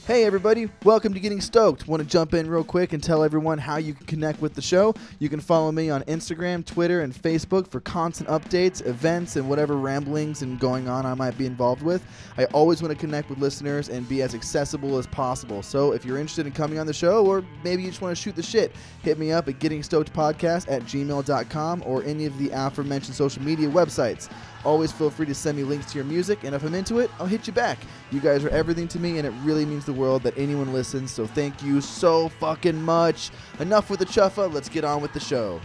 Hey everybody, welcome to Getting Stoked. Want to jump in real quick and tell everyone how you can connect with the show. You can follow me on Instagram, Twitter, and Facebook for constant updates, events, and whatever ramblings and going on I might be involved with. I always want to connect with listeners and be as accessible as possible. So if you're interested in coming on the show, or maybe you just want to shoot the shit, hit me up at gettingstokedpodcast@gmail.com or any of the aforementioned social media websites. Always feel free to send me links to your music, and if I'm into it, I'll hit you back. You guys are everything to me, and it really means the world that anyone listens, so thank you so fucking much. Enough with the chuffa, let's get on with the show.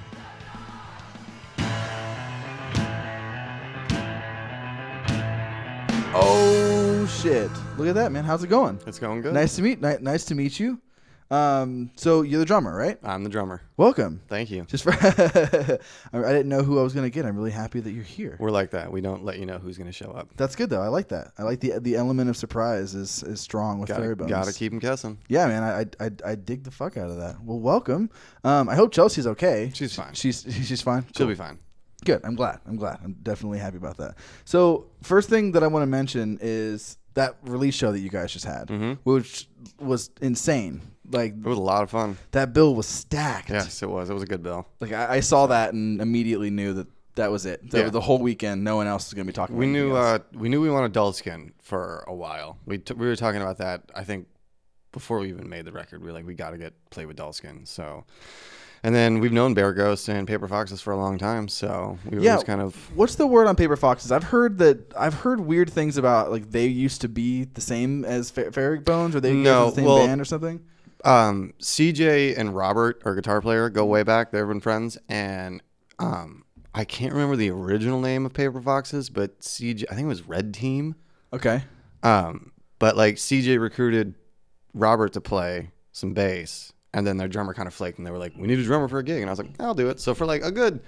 Oh, shit. Look at that, man. How's it going? It's going good. Nice to meet you. So you're the drummer, right? I'm the drummer. Welcome. Thank you. Just for I didn't know who I was going to get. I'm really happy that you're here. We're like that. We don't let you know who's going to show up. That's good, though. I like that. I like the element of surprise is strong with Fairy Bones. Gotta keep them guessing. Yeah, man. I dig the fuck out of that. Well, welcome. I hope Chelsea's okay. She's fine. She's fine? She'll be fine. Good. I'm glad. I'm definitely happy about that. So first thing that I want to mention is that release show that you guys just had, which was insane. Like, it was a lot of fun. That bill was stacked. Yes, it was. It was a good bill. Like I saw that and immediately knew that was it. The whole weekend, no one else was going to be talking about it. We knew we wanted Dullskin for a while. We were talking about that, I think, before we even made the record. We were like, we got to play with Dullskin. So, and then we've known Bear Ghost and Paper Foxes for a long time. So we were just kind of. What's the word on Paper Foxes? I've heard weird things about, like, they used to be the same as Fairy Bones, or they the same band or something. CJ and Robert, our guitar player, go way back. They've been friends, and I can't remember the original name of Paper Foxes, but CJ, I think it was Red Team. Okay. But like CJ recruited Robert to play some bass, and then their drummer kind of flaked, and they were like, "We need a drummer for a gig," and I was like, "I'll do it." So for like a good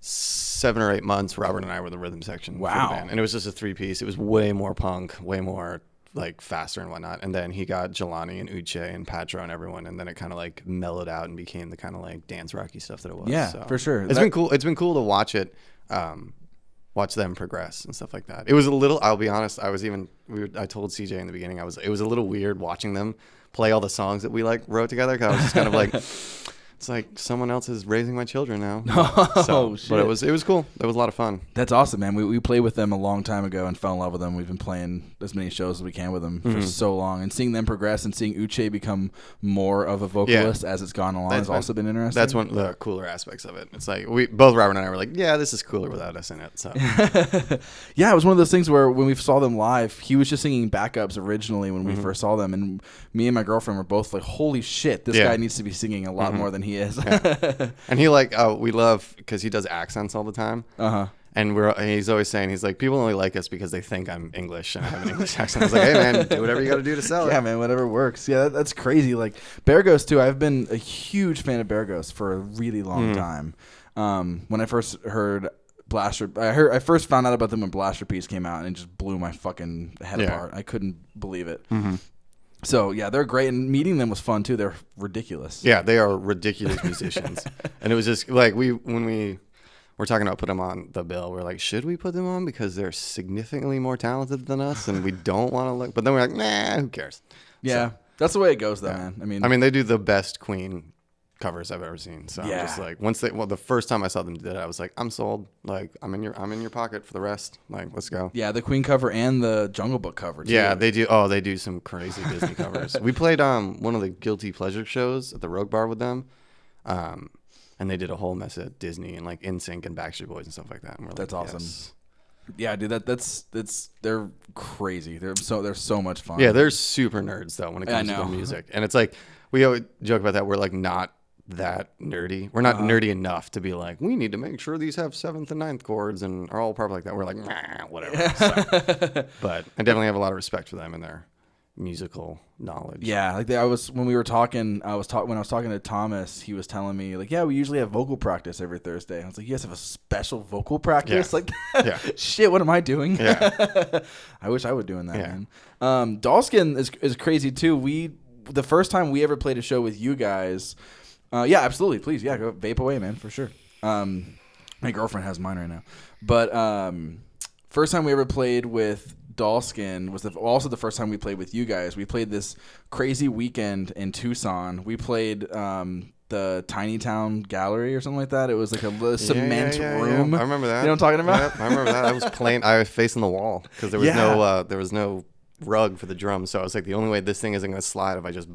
7 or 8 months, Robert and I were the rhythm section. Wow. For the band. And it was just a 3-piece. It was way more punk, way more like faster and whatnot. And then he got Jelani and Uche and Patro and everyone, and then it kind of like mellowed out and became the kind of like dance rocky stuff that it was. Yeah, so for sure. It's been cool. It's been cool to watch it, watch them progress and stuff like that. It was a little, I'll be honest, I told CJ in the beginning, it was a little weird watching them play all the songs that we like wrote together, because I was just kind of like, it's like someone else is raising my children now. Shit. But it was cool. It was a lot of fun. That's awesome, man. We played with them a long time ago and fell in love with them. We've been playing as many shows as we can with them for so long, and seeing them progress and seeing Uche become more of a vocalist as it's gone along has also been interesting. That's one of the cooler aspects of it. It's like both Robert and I were like, yeah, this is cooler without us in it. So yeah, it was one of those things where when we saw them live, he was just singing backups originally when we first saw them, and me and my girlfriend were both like, holy shit, this guy needs to be singing a lot more than he is. And he we love, because he does accents all the time. And he's always saying, he's like, people only like us because they think I'm English and I have an English accent. I was like, hey man, do whatever you got to do to sell it. Yeah, man, whatever works. Yeah, that's crazy. Like Bear Ghost too. I've been a huge fan of Bear Ghost for a really long time. When I first heard Blaster, I first found out about them when Blaster Piece came out, and it just blew my fucking head apart. I couldn't believe it. So, yeah, they're great, and meeting them was fun, too. They're ridiculous. Yeah, they are ridiculous musicians. And it was just, like, when we were talking about putting them on the bill, we were like, should we put them on? Because they're significantly more talented than us, and we don't want to look. But then we're like, nah, who cares? Yeah, that's the way it goes, though, man. I mean, they do the best Queen covers I've ever seen. So I'm just like, the first time I saw them do it, I was like, I'm sold. Like, I'm in your pocket for the rest. Like, let's go. Yeah, the Queen cover and the Jungle Book cover too. Yeah, they do. Oh, they do some crazy Disney covers. We played one of the Guilty Pleasure shows at the Rogue Bar with them, and they did a whole mess of Disney and like NSYNC and Backstreet Boys and stuff like that. And we're that's like, awesome. Yes. Yeah, dude, they're crazy. They're so much fun. Yeah, they're super nerds though when it comes to the music, and it's like we always joke about that. We're like not that nerdy. We're not nerdy enough to be like, we need to make sure these have 7th and 9th chords and are all perfect like that. We're like, nah, whatever. So, but I definitely have a lot of respect for them and their musical knowledge. Yeah, like when I was talking to Thomas, he was telling me like, yeah, we usually have vocal practice every Thursday. I was like, you guys have a special vocal practice? Like, shit, what am I doing? Yeah. I wish I would doing that, man. Dullskin is crazy too. The first time we ever played a show with you guys. Yeah, absolutely. Please, yeah, go vape away, man, for sure. My girlfriend has mine right now. But first time we ever played with Dollskin was also the first time we played with you guys. We played this crazy weekend in Tucson. We played the Tiny Town Gallery or something like that. It was like a cement room. I remember that. You know what I'm talking about? Yep, I remember that. I was facing the wall because there was no rug for the drums. So I was like, the only way this thing isn't going to slide if I just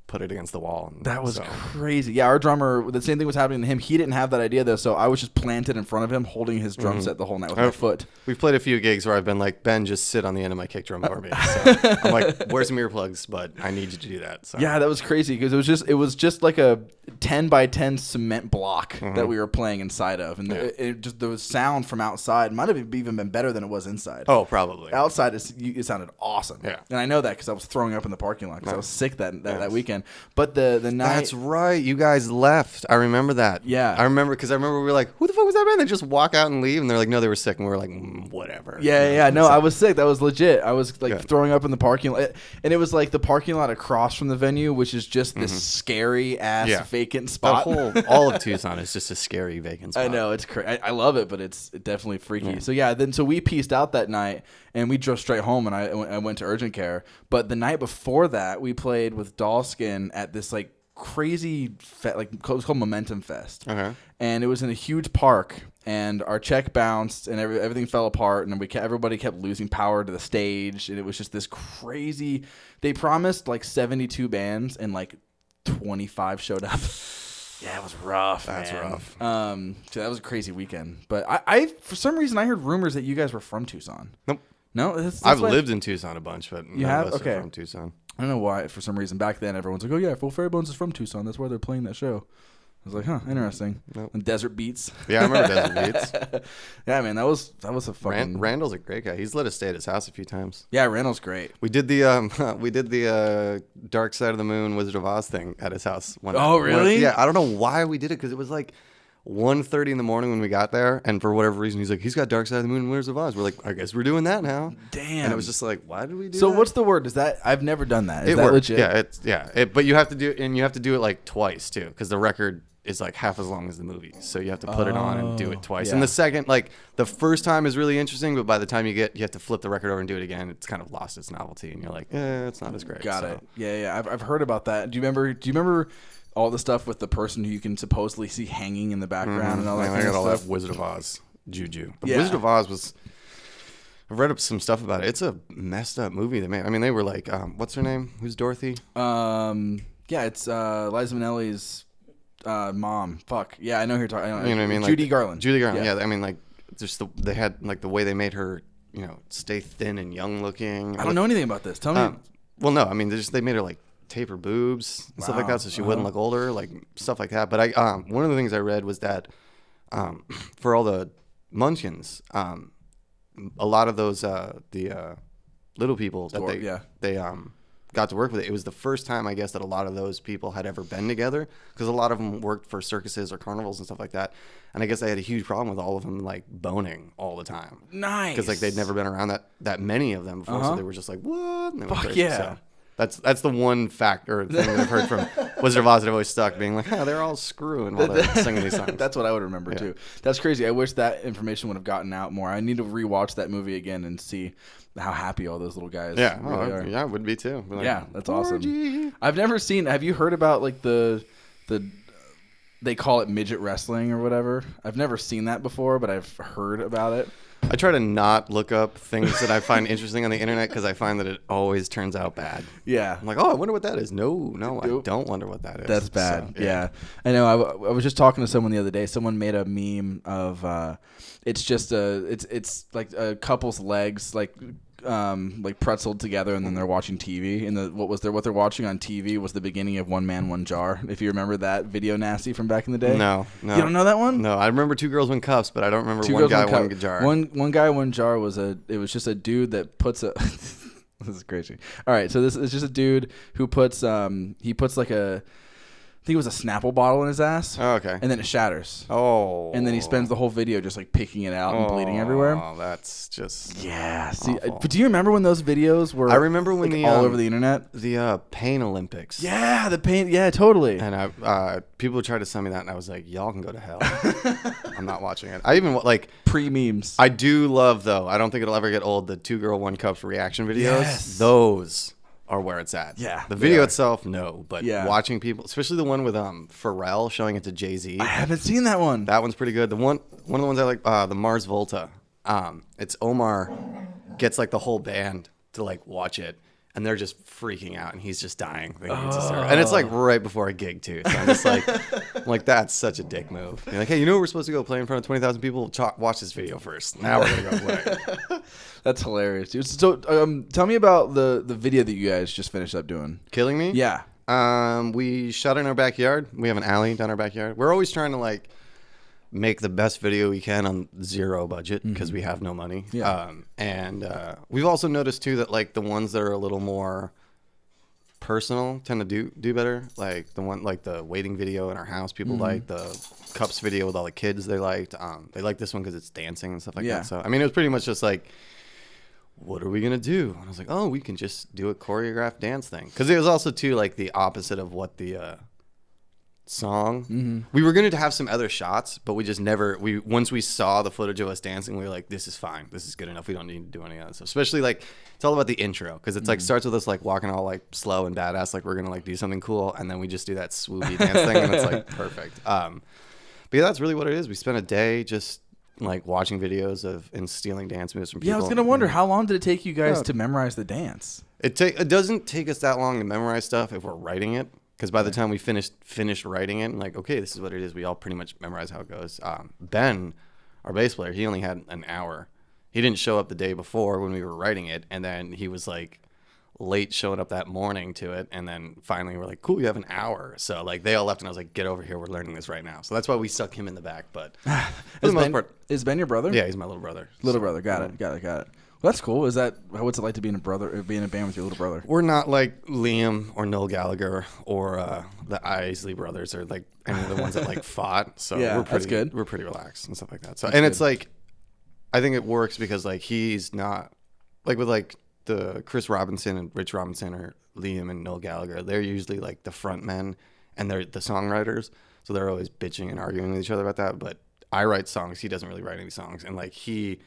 put it against the wall. That was crazy. Yeah, our drummer, the same thing was happening to him. He didn't have that idea though, so I was just planted in front of him holding his drum set the whole night with my foot. We've played a few gigs where I've been like, Ben, just sit on the end of my kick drum for me. So I'm like, wear some earplugs, but I need you to do that. So. Yeah, that was crazy because it was just like a 10 by 10 cement block that we were playing inside of, and it just the sound from outside might have even been better than it was inside. Oh, probably. Outside it sounded awesome. Yeah, and I know that because I was throwing up in the parking lot because I was sick that weekend. But the night. That's right. You guys left. I remember that. Yeah. I remember because we were like, who the fuck was that band? They just walk out and leave, and they're like, no, they were sick, and we were like, whatever. Yeah. No, I was sick. That was legit. I was like throwing up in the parking lot, and it was like the parking lot across from the venue, which is just this scary ass vacant spot. All of Tucson is just a scary vacant spot. I know, it's crazy. I love it, but it's definitely freaky. Yeah. So we pieced out that night, and we drove straight home, and I went to urgent care. But the night before that, we played with Dollskin at this like crazy it was called Momentum Fest. Okay. And it was in a huge park, and our check bounced, and everything fell apart, and everybody kept losing power to the stage, and it was just this crazy. They promised like 72 bands, and like 25 showed up. Yeah, it was rough. That's rough. So that was a crazy weekend. But I for some reason I heard rumors that you guys were from Tucson. Nope. No, I've lived in Tucson a bunch, but you have? Okay. From Tucson. I don't know why. For some reason, back then everyone's like, "Oh yeah, Full Fairy Bones is from Tucson. That's why they're playing that show." I was like, "Huh, interesting." Nope. And Desert Beats. Yeah, I remember Desert Beats. Yeah, man, that was a fucking. Randall's a great guy. He's let us stay at his house a few times. Yeah, Randall's great. We did the Dark Side of the Moon Wizard of Oz thing at his house one night. Oh, really? Yeah, I don't know why we did it because it was like 1:30 in the morning when we got there, and for whatever reason he's like, he's got Dark Side of the Moon and Wizards of Oz. We're like, I guess we're doing that now. Damn. And it was just like, why did we do that? So what's the word? Is that I've never done that. Is it that worked. legit? But you have to do it like twice too, because the record is like half as long as the movie. So you have to put it on and do it twice. Yeah. And the second, like the first time is really interesting, but by the time you have to flip the record over and do it again, it's kind of lost its novelty, and you're like, it's not as great. Got it. Yeah. I've heard about that. Do you remember all the stuff with the person who you can supposedly see hanging in the background and all that kind of stuff? I got all that Wizard of Oz juju. But Wizard of Oz was. I've read up some stuff about it. It's a messed up movie they made. I mean, they were like, what's her name? Who's Dorothy? It's Liza Minnelli's mom. Fuck. Yeah, I know who you're talking. You know what I mean? Judy Garland. Judy Garland. Yeah. I mean, like, just they had like the way they made her, stay thin and young looking. I don't know anything about this. Tell me. Well, no. I mean, they made her like taper boobs and stuff like that, so she wouldn't look older, like stuff like that. But one of the things I read was that for all the Munchkins, a lot of those the little people that they got to work with it was the first time, I guess, that a lot of those people had ever been together, because a lot of them worked for circuses or carnivals and stuff like that. And I guess they had a huge problem with all of them like boning all the time. Nice. Because like they'd never been around that many of them before, so they were just like, what? And fuck yeah. So that's the one fact or thing that I've heard from Wizard of Oz that I've always stuck, being like, they're all screwing while they're singing these songs. That's what I would remember too. That's crazy. I wish that information would have gotten out more. I need to rewatch that movie again and see how happy all those little guys really are. Yeah, would be too. Like, yeah, that's awesome. I've never seen. Have you heard about like the they call it midget wrestling or whatever? I've never seen that before, but I've heard about it. I try to not look up things that I find interesting on the internet, because I find that it always turns out bad. Yeah. I'm like, I wonder what that is. No, I don't wonder what that is. That's bad. So, yeah. I know. I was just talking to someone the other day. Someone made a meme of it's just it's like a couple's legs like pretzeled together, and then they're watching TV, and what they're watching on TV was the beginning of One Man One Jar. If you remember that video, nasty, from back in the day. No, you don't know that one? No, I remember Two Girls One Cups, but I don't remember One Guy One Jar. One Guy One Jar was just a dude that puts a this is crazy. All right, so this is just a dude who puts like a think it was a Snapple bottle in his ass. Oh, okay. And then it shatters. Oh. And then he spends the whole video just like picking it out and bleeding everywhere. Oh, that's just See, but do you remember when those videos were? I remember when like, all over the internet. The Pain Olympics. Yeah, the pain. Yeah, totally. And people tried to send me that, and I was like, y'all can go to hell. I'm not watching it. I even like pre-memes. I do love though. I don't think it'll ever get old. The 2 Girl 1 Cup's reaction videos. Yes. Those are where it's at. Yeah. The video itself, no. But watching people, especially the one with Pharrell showing it to Jay-Z. I haven't seen that one. That one's pretty good. One of the ones I like, the Mars Volta. It's Omar gets like the whole band to like watch it, and they're just freaking out, and he's just dying. And it's like right before a gig too. So I'm just like, that's such a dick move. You're like, hey, you know we're supposed to go play in front of 20,000 people? Watch this video first. Now we're gonna go play. That's hilarious, dude. So, tell me about the video that you guys just finished up doing. Killing Me? Yeah. We shot in our backyard. We have an alley down our backyard. We're always trying to like make the best video we can on 0 budget because we have no money. Yeah. And we've also noticed too that like the ones that are a little more personal tend to do better. Like the one like the waiting video in our house, people like the Cups video with all the kids they liked. They like this one because it's dancing and stuff like that. So I mean, it was pretty much just like, what are we gonna do? And I was like, oh, we can just do a choreographed dance thing, because it was also too like the opposite of what the song. We were going to have some other shots, but we just never. Once we saw the footage of us dancing, we were like, this is fine, this is good enough. We don't need to do any of that stuff. Especially like it's all about the intro, because it's like starts with us like walking all like slow and badass, like we're gonna like do something cool, and then we just do that swoopy dance thing, and it's like perfect. But yeah, that's really what it is. We spent a day just like watching videos of and stealing dance moves from people. Yeah, I was gonna wonder how long did it take you guys to memorize the dance? It doesn't take us that long to memorize stuff if we're writing it, because by the time we finished writing it, like, okay, this is what it is, we all pretty much memorize how it goes. Ben, our bass player, he only had an hour. He didn't show up the day before when we were writing it, and then he was like late showing up that morning to it, and then finally we're like, cool, you have an hour. So like they all left, and I was like, get over here, we're learning this right now. So that's why we stuck him in the back. But for the most part, is Ben your brother? Yeah, he's my little brother. Got it. Well, that's cool. What's it like to be in a band with your little brother? We're not like Liam or Noel Gallagher or the Isley brothers, or like any of the ones that like fought. So yeah, that's good. We're pretty relaxed and stuff like that. So it's like, I think it works because like he's not like with like the Chris Robinson and Rich Robinson or Liam and Noel Gallagher. They're usually like the front men and they're the songwriters. So they're always bitching and arguing with each other about that. But I write songs. He doesn't really write any songs. And like he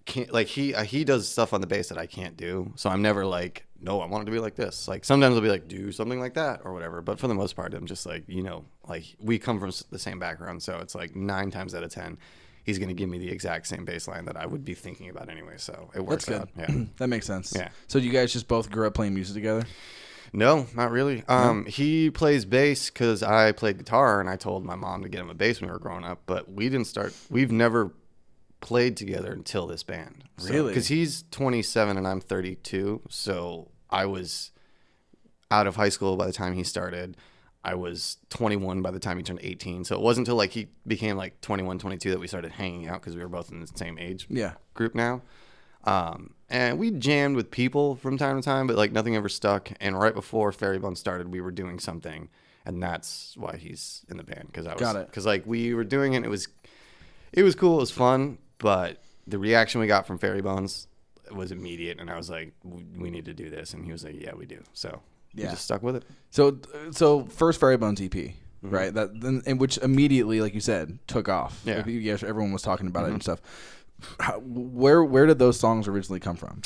can't, like he does stuff on the bass that I can't do. So I'm never like, no, I want it to be like this. Like sometimes I'll be like, do something like that or whatever. But for the most part, I'm just like, like we come from the same background. So it's like 9 times out of 10, he's going to give me the exact same bass line that I would be thinking about anyway. So it works out. Yeah. That makes sense. Yeah. So you guys just both grew up playing music together? No, not really. He plays bass because I played guitar, and I told my mom to get him a bass when we were growing up. But we've never played together until this band. Really? Because he's 27 and I'm 32. So I was out of high school by the time he started. I was 21 by the time he turned 18. So it wasn't until like he became like 21, 22 that we started hanging out, because we were both in the same age group now. And we jammed with people from time to time, but like nothing ever stuck. And right before Fairy Bone started, we were doing something, and that's why he's in the band. Because like we were doing it, it was cool, it was fun, but the reaction we got from Fairy Bones was immediate, and I was like, we need to do this, and he was like, yeah, we do. So we just stuck with it. So first Fairy Bones EP, right? And which immediately, like you said, took off. Yeah. Like, everyone was talking about it and stuff. Where did those songs originally come from?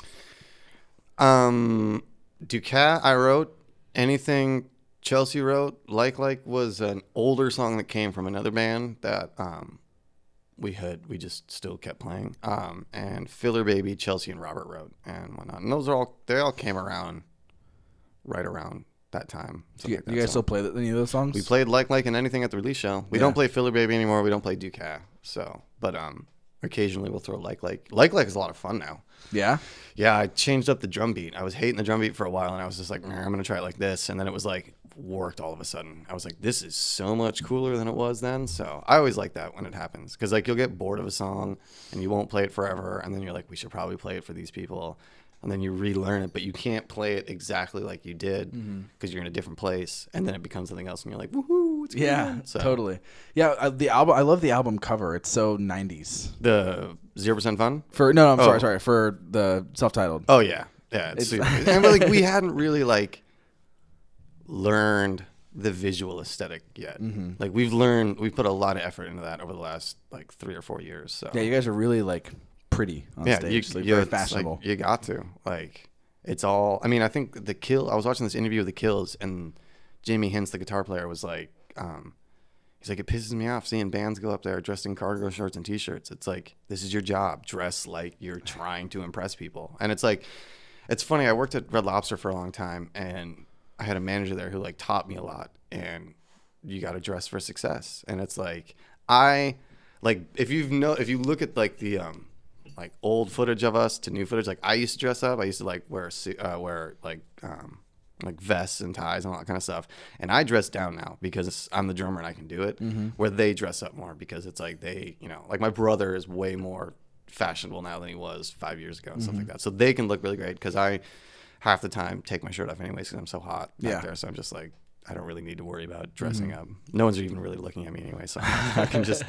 Ducat I wrote. Anything Chelsea wrote. Like was an older song that came from another band that we just still kept playing. And Filler Baby, Chelsea and Robert wrote and whatnot. And they all came around right around that time. You guys still play any of those songs? We played Like and Anything at the release show. We don't play Filler Baby anymore. We don't play Ducat. So, but occasionally we'll throw Like is a lot of fun now. Yeah? Yeah, I changed up the drum beat. I was hating the drum beat for a while, and I was just like, I'm going to try it like this. And then it was like, worked all of a sudden. I was like, this is so much cooler than it was then. So I always like that when it happens, because like you'll get bored of a song and you won't play it forever. And then you're like, we should probably play it for these people. and then you relearn it, but you can't play it exactly like you did because you're in a different place, and then it becomes something else, and you're like, woohoo, it's yeah, so. Totally. Yeah, the album. I love the album cover. It's so 90s. The 0% Fun? Sorry, for the self-titled. Oh yeah, it's and like we hadn't really like learned the visual aesthetic yet. Like we've put a lot of effort into that over the last like 3 or 4 years. So yeah, you guys are really like pretty on stage. Very fashionable. Like, you got to like it's all. I mean, I think I was watching this interview with the Kills, and Jamie Hintz, the guitar player, was like, he's like, it pisses me off seeing bands go up there dressed in cargo shorts and t-shirts. It's like, this is your job. Dress like you're trying to impress people. And it's like, it's funny. I worked at Red Lobster for a long time, and I had a manager there who like taught me a lot. And you got to dress for success. And it's like, if you look at like the like old footage of us to new footage, like I used to dress up. I used to like wear like vests and ties and all that kind of stuff. And I dress down now because I'm the drummer and I can do it. Where they dress up more because it's like they, like my brother is way more fashionable now than he was 5 years ago and stuff like that. So they can look really great because I half the time take my shirt off anyways because I'm so hot back there. So I'm just like, I don't really need to worry about dressing up. No one's even really looking at me anyway, so I can just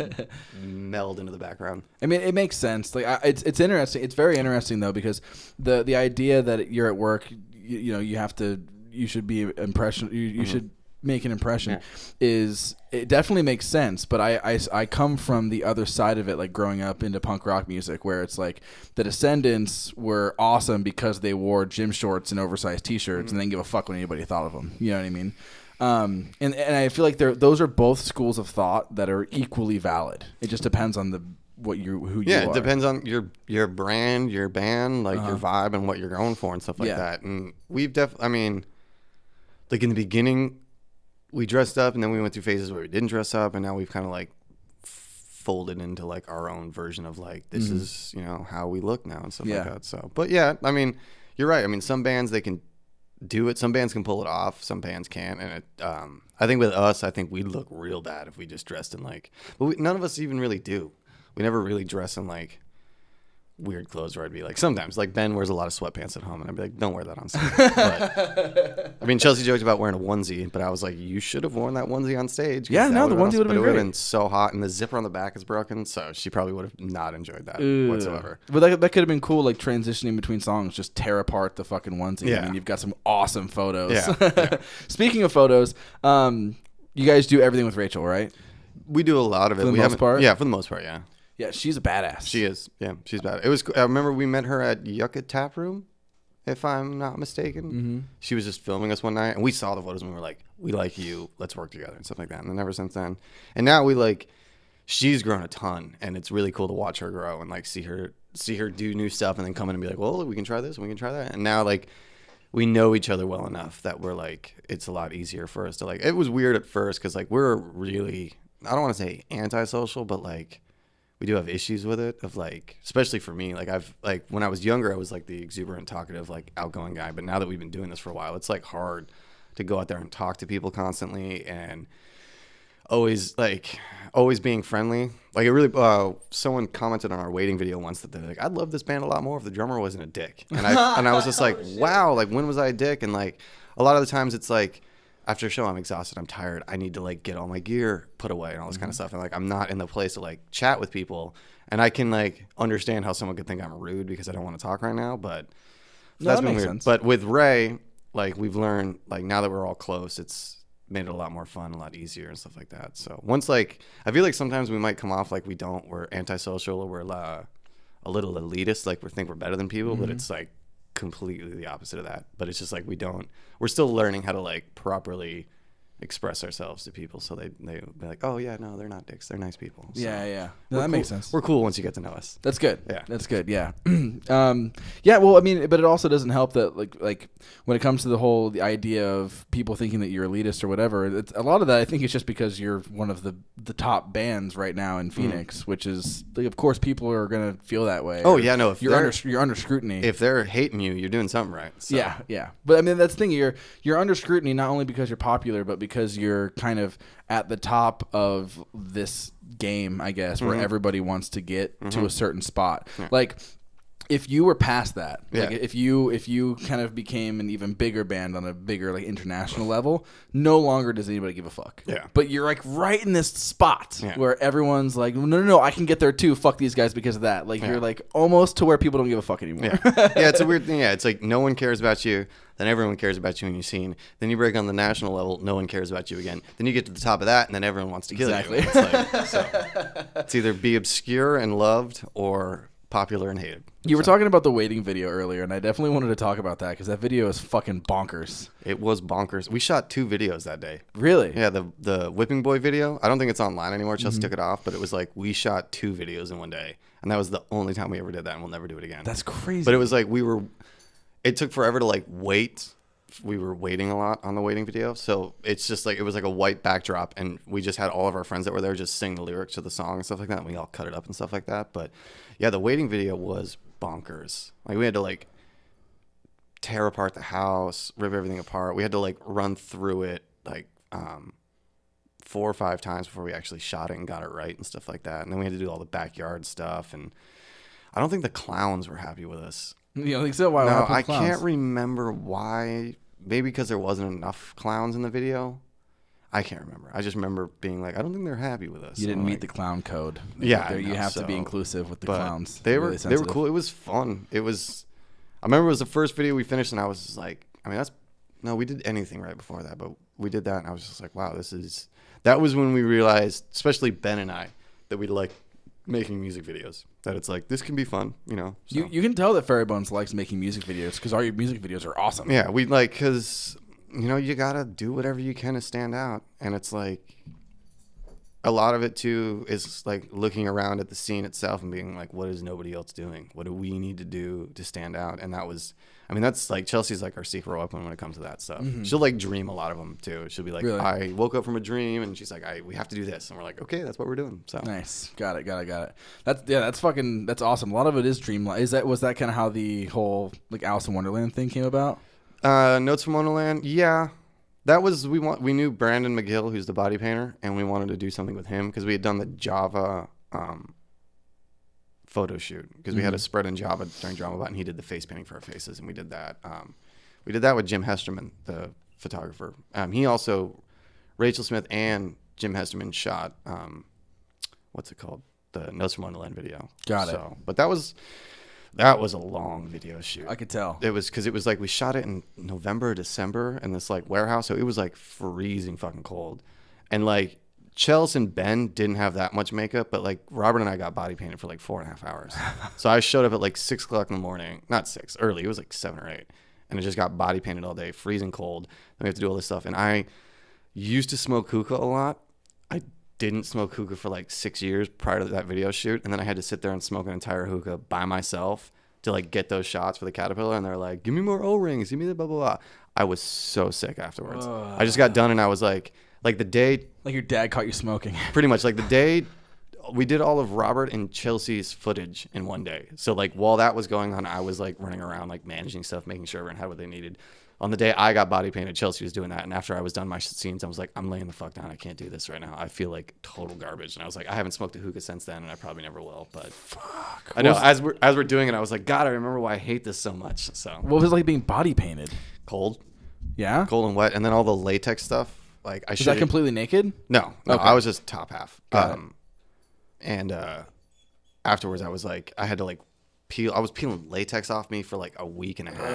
meld into the background. I mean, it makes sense. Like, it's interesting. It's very interesting though because the idea that you're at work, you should be impression. You should make an impression. It definitely makes sense. But I come from the other side of it, like growing up into punk rock music, where it's like the Descendants were awesome because they wore gym shorts and oversized T-shirts and didn't give a fuck what anybody thought of them. You know what I mean? And I feel like those are both schools of thought that are equally valid. It just depends on who you are. Yeah, it depends on your brand, your band, like your vibe and what you're going for and stuff like that. And we've like in the beginning, we dressed up and then we went through phases where we didn't dress up, and now we've kind of like folded into like our own version of like this is how we look now and stuff like that. So, but yeah, I mean, you're right. I mean, some bands they can do it. Some bands can pull it off. Some bands can't. And I think with us, I think we'd look real bad if we just dressed in like. But none of us even really do. We never really dress in like weird clothes where I'd be like, sometimes like Ben wears a lot of sweatpants at home and I'd be like, don't wear that on stage. But, I mean, Chelsea joked about wearing a onesie, but I was like, you should have worn that onesie on stage. Yeah, no, the onesie would have been great. It would have been so hot, and the zipper on the back is broken, so she probably would have not enjoyed that whatsoever. But that could have been cool, like transitioning between songs, just tear apart the fucking onesie. Yeah. I mean, you've got some awesome photos. Yeah. Speaking of photos, you guys do everything with Rachel, right? We do a lot of it. For the most part? Yeah, for the most part, yeah. Yeah, she's a badass. She is. Yeah, she's bad. I remember we met her at Yucca Tap Room, if I'm not mistaken. She was just filming us one night, and we saw the photos, and we were like, we like you. Let's work together and stuff like that. And then ever since then. And now she's grown a ton, and it's really cool to watch her grow and like see her do new stuff and then come in and be like, well, we can try this and we can try that. And now like we know each other well enough that we're like, it's a lot easier for us to like, it was weird at first because like we're really, I don't want to say antisocial, but like, we do have issues with it of like, especially for me, like when I was younger, I was like the exuberant, talkative, like outgoing guy. But now that we've been doing this for a while, it's like hard to go out there and talk to people constantly and always being friendly. Like it really, someone commented on our waiting video once that they're like, I'd love this band a lot more if the drummer wasn't a dick. And I was just like, wow, like when was I a dick? And like a lot of the times it's like, after a show, I'm exhausted, I'm tired, I need to like get all my gear put away and all this kind of stuff. And like, I'm not in the place to like chat with people. And I can like understand how someone could think I'm rude because I don't want to talk right now. But that's been weird. Sense. But with Ray, like we've learned, like now that we're all close, it's made it a lot more fun, a lot easier and stuff like that. So once like, I feel like sometimes we might come off like we're antisocial or we're a little elitist, like we think we're better than people, but it's like completely the opposite of that. But it's just like we're still learning how to like properly express ourselves to people, so they be like, oh yeah, no, they're not dicks, they're nice people. So no, that makes sense. We're cool once you get to know us. That's good. Yeah. Yeah, well, I mean, but it also doesn't help that like when it comes to the idea of people thinking that you're elitist or whatever, it's a lot of that I think it's just because you're one of the top bands right now in Phoenix, which is like, of course people are gonna feel that way. Oh yeah, no, if you're under scrutiny. If they're hating you, you're doing something right. So. Yeah. But I mean, that's the thing, you're under scrutiny not only because you're popular, but because you're kind of at the top of this game, I guess, where everybody wants to get to a certain spot. Yeah. Like, if you were past that, like if you kind of became an even bigger band on a bigger like international level, no longer does anybody give a fuck. Yeah. But you're like right in this spot where everyone's like, no, I can get there too. Fuck these guys because of that. Like you're like almost to where people don't give a fuck anymore. Yeah, it's a weird thing. Yeah, it's like no one cares about you. Then everyone cares about you when you're seen. Then you break on the national level, no one cares about you again. Then you get to the top of that, and then everyone wants to kill you. It's like, so it's either be obscure and loved or popular and hated. You were talking about the waiting video earlier, and I definitely wanted to talk about that because that video is fucking bonkers. It was bonkers. We shot 2 videos that day. Really? Yeah, the Whipping Boy video. I don't think it's online anymore. Chelsea took it off, but it was like we shot 2 videos in one day, and that was the only time we ever did that, and we'll never do it again. That's crazy. But it was like it took forever to like wait. We were waiting a lot on the waiting video, so it's just like it was like a white backdrop, and we just had all of our friends that were there just sing the lyrics to the song and stuff like that, and we all cut it up and stuff like that. But yeah, the waiting video was bonkers. Like we had to like tear apart the house, rip everything apart. We had to like run through it like 4 or 5 times before we actually shot it and got it right and stuff like that. And then we had to do all the backyard stuff, and I don't think the clowns were happy with us. You don't think so? Why? No, I can't remember why. Maybe because there wasn't enough clowns in the video. I can't remember. I just remember being like, I don't think they're happy with us. You didn't meet the clown code. Yeah, you have to be inclusive with the clowns. They were cool. It was fun. I remember it was the first video we finished, and I was just like, I mean, we did anything right before that, but we did that, and I was just like, wow, that was when we realized, especially Ben and I, that we like making music videos. That it's like, this can be fun, you know. So. You can tell that Fairy Bones likes making music videos because all your music videos are awesome. Yeah, we like, because, you know, you got to do whatever you can to stand out. And it's like, a lot of it too is like looking around at the scene itself and being like, what is nobody else doing? What do we need to do to stand out? And that's like, Chelsea's like our secret weapon when it comes to that stuff. Mm-hmm. She'll like dream a lot of them too. She'll be like, really? I woke up from a dream, and she's like, we have to do this. And we're like, okay, that's what we're doing. So nice. Got it. That's awesome. A lot of it is dreamlike. Was that kind of how the whole like Alice in Wonderland thing came about? Notes from Wonderland. Yeah. That was, we knew Brandon McGill, who's the body painter, and we wanted to do something with him because we had done the Java photo shoot because we had a spread in Java during Dramabot, and he did the face painting for our faces, and we did that. We did that with Jim Hesterman, the photographer. He also, Rachel Smith and Jim Hesterman shot, what's it called? The Notes from Wonderland video. Got it. But that was a long video shoot. I could tell. It was because it was like we shot it in November or December in this like warehouse, so it was like freezing fucking cold, and like Chelsea and Ben didn't have that much makeup, but like Robert and I got body painted for like 4.5 hours. So I showed up at like 6 o'clock in the morning, not 6, early. It was like 7 or 8, and I just got body painted all day, freezing cold. Then we have to do all this stuff, and I used to smoke hookah a lot. I didn't smoke hookah for like 6 years prior to that video shoot, and then I had to sit there and smoke an entire hookah by myself to like get those shots for the Caterpillar, and they're like, give me more O-rings, give me the blah blah blah. I was so sick afterwards. I just got done, and I was like the day, like your dad caught you smoking. Pretty much, like the day we did all of Robert and Chelsea's footage in one day. So like while that was going on, I was like running around like managing stuff, making sure everyone had what they needed. On the day I got body painted, Chelsea was doing that. And after I was done my scenes, I was like, I'm laying the fuck down. I can't do this right now. I feel like total garbage. And I was like, I haven't smoked a hookah since then, and I probably never will. But fuck. I know as we're doing it, I was like, God, I remember why I hate this so much. So what was it like being body painted? Cold. Yeah. Cold and wet, and then all the latex stuff. Like I was that completely naked? No, okay. I was just top half. And afterwards, I was like, I had to like peel. I was peeling latex off me for like a week and a half.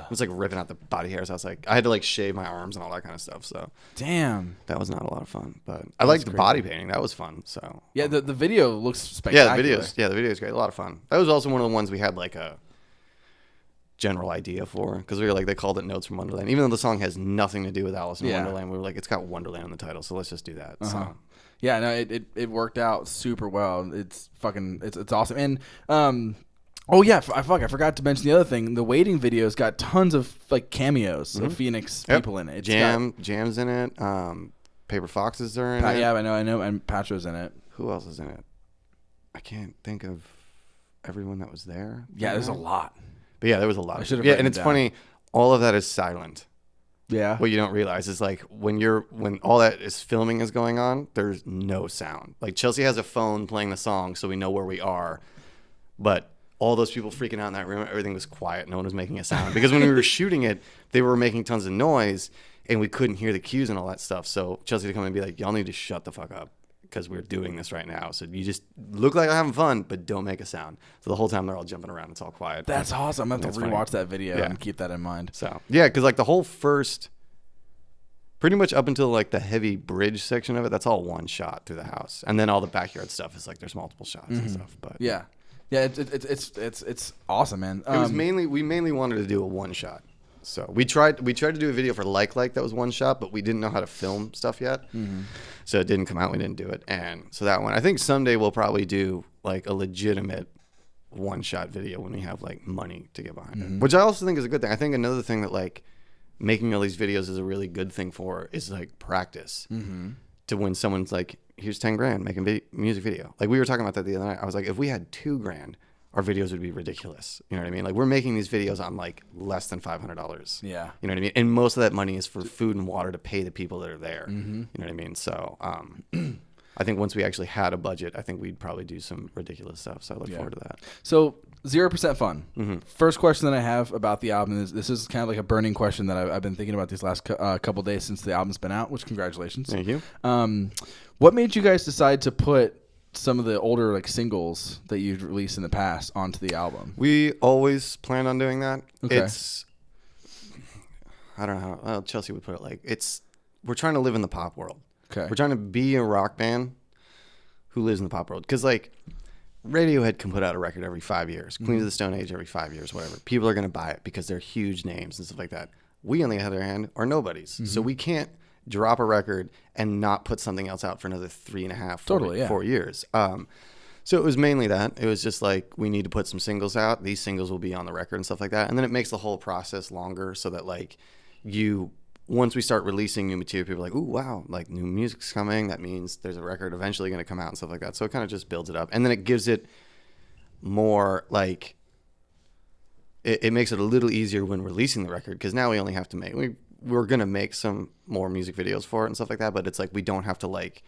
It was like ripping out the body hairs. I was like, I had to like shave my arms and all that kind of stuff. So damn, that was not a lot of fun. But I liked the body painting. That was fun. So yeah, the video looks spectacular. The video is great. A lot of fun. That was also one of the ones we had like a general idea for, because we were like, they called it Notes from Wonderland, even though the song has nothing to do with Alice in Wonderland. We were like, it's got Wonderland in the title, so let's just do that. So yeah, no, it worked out super well. It's awesome. And I forgot to mention the other thing. The waiting video's got tons of like cameos of Phoenix people in it. Jam's in it. Paper Foxes are in it. Yeah, I know, and Patro's in it. Who else is in it? I can't think of everyone that was there. Yeah, there's a lot. But yeah, there was a lot. And it's funny, all of that is silent. Yeah. What you don't realize is like when all that is filming is going on, there's no sound. Like Chelsea has a phone playing the song, so we know where we are, but all those people freaking out in that room. Everything was quiet. No one was making a sound. Because when we were shooting it, they were making tons of noise, and we couldn't hear the cues and all that stuff. So Chelsea would come in and be like, y'all need to shut the fuck up because we're doing this right now. So you just look like I'm having fun, but don't make a sound. So the whole time they're all jumping around. It's all quiet. That's awesome. I'm going to have to rewatch that video and keep that in mind. So, yeah, because like the whole first... pretty much up until like the heavy bridge section of it, that's all one shot through the house, and then all the backyard stuff is like there's multiple shots and stuff. But it's awesome, man. It was we mainly wanted to do a one shot. So we tried to do a video for like that was one shot, but we didn't know how to film stuff yet, so it didn't come out. We didn't do it, and so that one I think someday we'll probably do like a legitimate one shot video when we have like money to get behind it, which I also think is a good thing. I think another thing that like making all these videos is a really good thing for is like practice to when someone's like, here's 10 grand, make a music video. Like we were talking about that the other night. I was like, if we had 2 grand, our videos would be ridiculous. You know what I mean? Like we're making these videos on like less than $500. Yeah. You know what I mean? And most of that money is for food and water to pay the people that are there. You know what I mean? So, I think once we actually had a budget, I think we'd probably do some ridiculous stuff. So I look forward to that. So 0% fun. First question that I have about the album is, this is kind of like a burning question that I've been thinking about these last couple days since the album's been out, which congratulations. Thank you. What made you guys decide to put some of the older like singles that you've released in the past onto the album? We always planned on doing that. Okay. It's, I don't know how Chelsea would put it. Like we're trying to live in the pop world. Okay. We're trying to be a rock band who lives in the pop world. Because, like, Radiohead can put out a record every 5 years. Queens of the Stone Age every 5 years, whatever. People are going to buy it because they're huge names and stuff like that. We, on the other hand, are nobodies. So we can't drop a record and not put something else out for another 3.5, 4 years. So it was mainly that. It was just like, we need to put some singles out. These singles will be on the record and stuff like that. And then it makes the whole process longer so that, like, once we start releasing new material, people are like, ooh, wow, like new music's coming. That means there's a record eventually going to come out and stuff like that. So it kind of just builds it up. And then it gives it more like, it makes it a little easier when releasing the record because now we only have to we're going to make some more music videos for it and stuff like that. But it's like, we don't have to like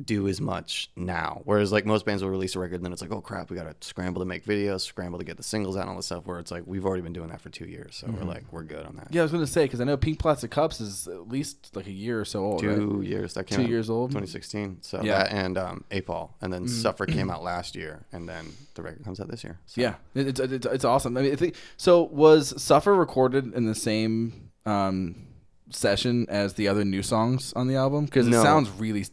do as much now. Whereas like most bands will release a record and then it's like, oh crap, we got to scramble to make videos, scramble to get the singles out and all this stuff, where it's like, we've already been doing that for 2 years. So we're good on that. Yeah, I was going to say, because I know Pink Plastic Cups is at least like a year or so old, 2 years. That came 2 out years old. 2016. So that and APOL. And then Suffer came out last year. And then the record comes out this year. So. Yeah, it's awesome. I mean, so was Suffer recorded in the same session as the other new songs on the album? Because it sounds really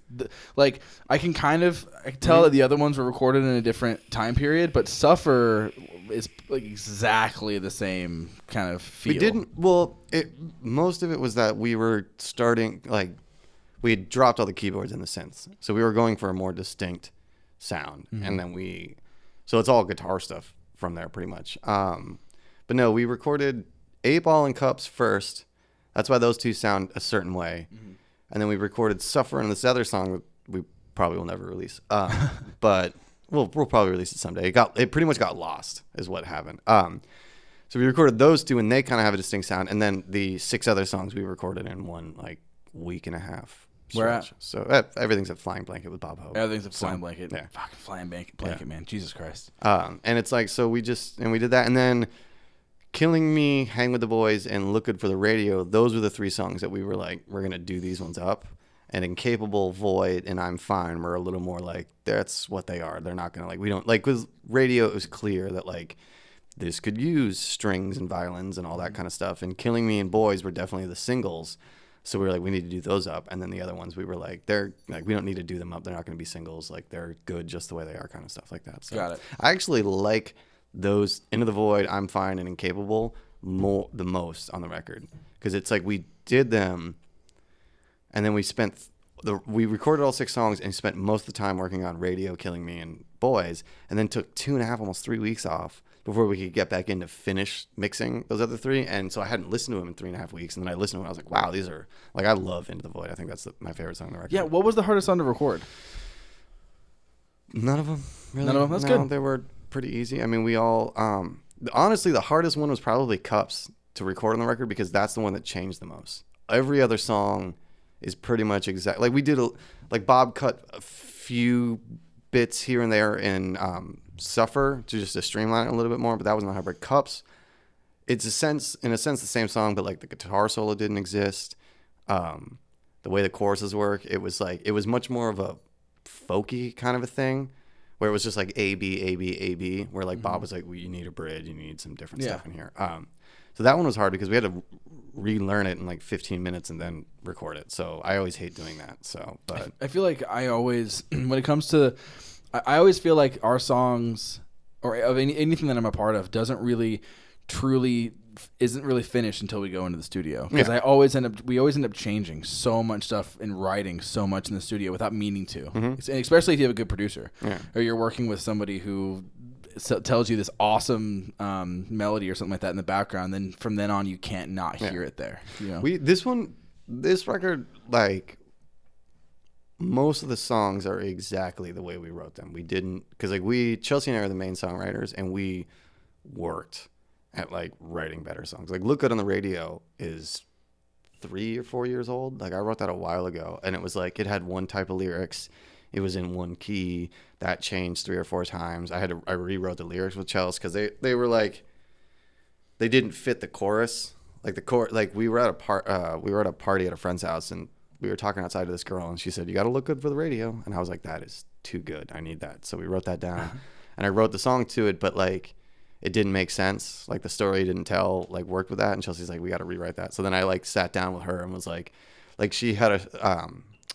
like I can tell that the other ones were recorded in a different time period, but Suffer is like exactly the same kind of feel. Most of it was that we were starting, like, we had dropped all the keyboards and the synths, so we were going for a more distinct sound, and then so it's all guitar stuff from there pretty much. But no, we recorded 8-Ball and Cups first. That's why those two sound a certain way. And then we recorded Suffer and this other song that we probably will never release. But we'll probably release it someday. It pretty much got lost is what happened. So we recorded those two and they kind of have a distinct sound. And then the 6 other songs we recorded in one like week and a half. Where at? So everything's at Flying Blanket with Bob Hope. Everything's at Flying Blanket. Yeah. Fucking Flying Blanket, man. Jesus Christ. And it's like, so we did that. And then Killing Me, Hang with the Boys, and Look Good for the Radio, those were the 3 songs that we were like, we're going to do these ones up. And Incapable, Void, and I'm Fine were a little more like, that's what they are. They're not going to like, we don't, like with Radio, it was clear that like, this could use strings and violins and all that kind of stuff. And Killing Me and Boys were definitely the singles. So we were like, we need to do those up. And then the other ones, we were like, they're like, we don't need to do them up. They're not going to be singles. Like, they're good just the way they are, kind of stuff like that. So got it. I actually like those Into the Void, I'm Fine, and Incapable the most on the record, because it's like we did them and then we recorded all 6 songs and spent most of the time working on Radio, Killing Me, and Boys, and then took 2.5, almost 3 weeks off before we could get back in to finish mixing those other 3. And so I hadn't listened to them in 3.5 weeks, and then I listened to them and I was like, wow, these are like, I love Into the Void. I think that's my favorite song on the record. Yeah, what was the hardest song to record? None of them really. None of them? That's good. They were pretty easy. I mean, we all honestly, the hardest one was probably Cups to record on the record, because that's the one that changed the most. Every other song is pretty much exact. Like we did like Bob cut a few bits here and there in Suffer just to streamline it a little bit more, but that was not Heartbreak Cups. It's in a sense the same song, but like the guitar solo didn't exist. The way the choruses work, it was much more of a folky kind of a thing, where it was just like A B A B A B, where like Bob was like, well, you need a bridge, you need some different stuff in here. So that one was hard because we had to relearn it in like 15 minutes and then record it. So I always hate doing that. So, but I feel like I always, when it comes to, I always feel like our songs or of anything that I'm a part of isn't really finished until we go into the studio, because we always end up changing so much stuff and writing so much in the studio without meaning to. And especially if you have a good producer or you're working with somebody who tells you this awesome melody or something like that in the background, then from then on you can't not hear it there, you know? This record, like most of the songs are exactly the way we wrote them. We didn't, because like Chelsea and I are the main songwriters, and we worked at like writing better songs. Like Look Good on the Radio is 3 or 4 years old. Like I wrote that a while ago, and it was like it had one type of lyrics, it was in one key, that changed 3 or 4 times. I rewrote the lyrics with Chelsea because they were like, they didn't fit the chorus. Like we were at a party at a friend's house, and we were talking outside to this girl, and she said, "You got to look good for the radio." And I was like, that is too good, I need that. So we wrote that down and I wrote the song to it, but like it didn't make sense. Like the story didn't tell, like worked with that. And Chelsea's like, we got to rewrite that. So then I like sat down with her and was like she had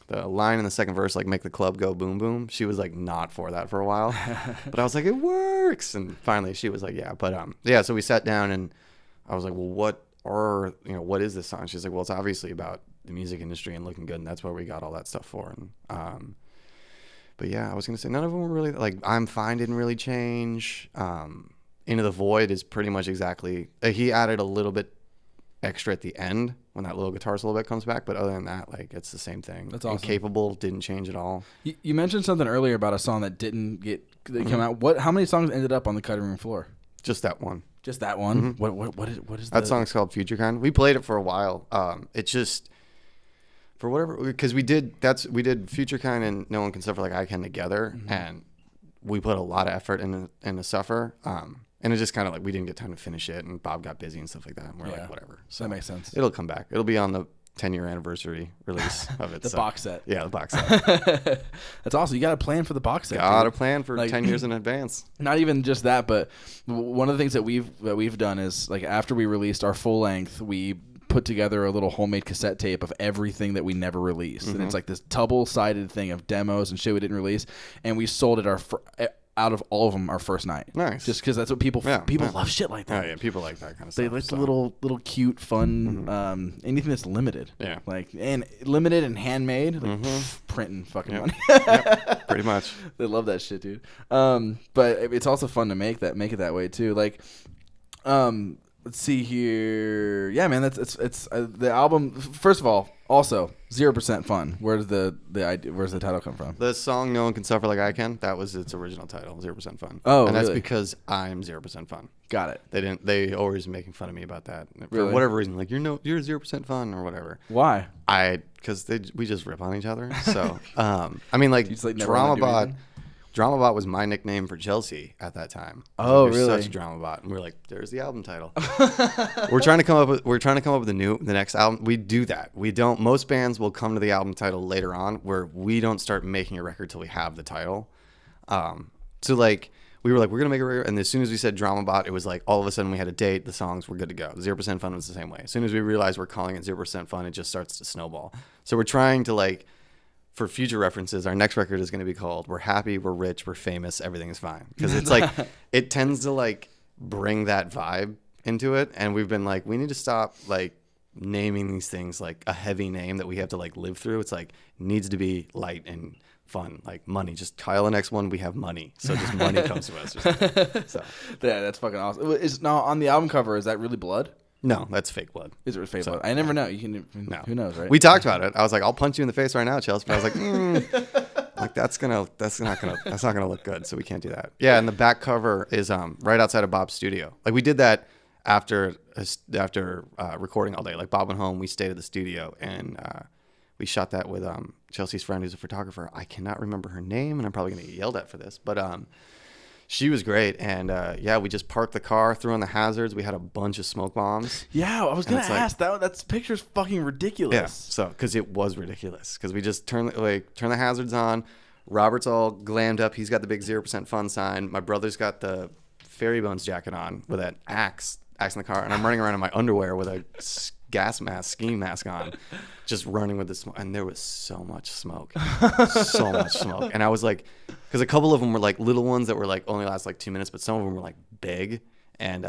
the line in the second verse, like make the club go boom boom. She was like not for that for a while, but I was like, it works. And finally she was like, yeah. But so we sat down and I was like, well, what is this song? She's like, well, it's obviously about the music industry and looking good, and that's where we got all that stuff for. And but yeah, I was gonna say none of them were really like, I'm Fine didn't really change. Into the Void is pretty much exactly, he added a little bit extra at the end when that little guitar solo bit comes back, but other than that, like it's the same thing. That's awesome. Incapable didn't change at all. You mentioned something earlier about a song that didn't come out. How many songs ended up on the cutting room floor? Just that one. Just that one? What is that song's called Future Kind. We played it for a while. It just, for whatever, because we did Future Kind and No One Can Suffer Like I Can together, and we put a lot of effort into Suffer. And it just kind of like we didn't get time to finish it, and Bob got busy and stuff like that. And we're like, whatever. So that makes sense. It'll come back. It'll be on the 10-year anniversary release of it. The box set. Yeah, the box set. That's awesome. You got to plan for the box set. Got to plan for 10 years in advance. Not even just that, but one of the things that we've done is like after we released our full length, we put together a little homemade cassette tape of everything that we never released, and it's like this double-sided thing of demos and shit we didn't release, and we sold it out of all of them our first night. Nice. Just because that's what people love shit like that. Oh, yeah, people like that kind of stuff. They like the little cute, fun, anything that's limited. Yeah. Like, and limited and handmade, like printing fucking money. Pretty much. They love that shit, dude. But it's also fun to make it that way too. Like, let's see here. Yeah, man, it's the album. First of all, also 0% fun. Where's the idea? Where's the title come from? The song "No One Can Suffer Like I Can." That was its original title, 0% fun. Oh, and that's really? because I'm 0% fun. Got it. They always making fun of me about that for Really? whatever reason. Like you're 0% fun or whatever. Why? Because we just rip on each other. So I mean, like Dramabot was my nickname for Chelsea at that time. Oh, like, really? Such a Dramabot, and we're like, there's the album title. we're trying to come up with the next album. We do that. We don't. Most bands will come to the album title later on, where we don't start making a record till we have the title. So like we were like, we're gonna make a record, and as soon as we said Dramabot, it was like all of a sudden we had a date. The songs were good to go. 0% Fun was the same way. As soon as we realized we're calling it 0% Fun, it just starts to snowball. So we're trying to like, for future references, our next record is going to be called "We're Happy, We're Rich, We're Famous, Everything Is Fine," because it's like it tends to like bring that vibe into it, and we've been like, we need to stop like naming these things like a heavy name that we have to like live through. It's like it needs to be light and fun, like money. Just Kyle the next one, we have money, so just money comes to us. Or something. So yeah, that's fucking awesome. Is now on the album cover? Is that really blood? No, that's fake blood. Is it fake blood? I never know. You can. No. Who knows, right? We talked about it. I was like, I'll punch you in the face right now, Chelsea. But I was like, like that's not gonna look good. So we can't do that. Yeah, and the back cover is right outside of Bob's studio. Like we did that after recording all day. Like Bob went home, we stayed at the studio, and we shot that with Chelsea's friend who's a photographer. I cannot remember her name, and I'm probably gonna get yelled at for this, but she was great. And yeah, we just parked the car, threw on the hazards. We had a bunch of smoke bombs. Yeah, I was gonna ask that picture's fucking ridiculous. Yeah, so because it was ridiculous, because we just turn the hazards on. Robert's all glammed up. He's got the big 0% fun sign. My brother's got the Fairy Bones jacket on with an axe in the car, and I'm running around in my underwear with a ski mask on, just running with the smoke. And there was so much smoke. And I was like, because a couple of them were like little ones that were like only last like 2 minutes, but some of them were like big. And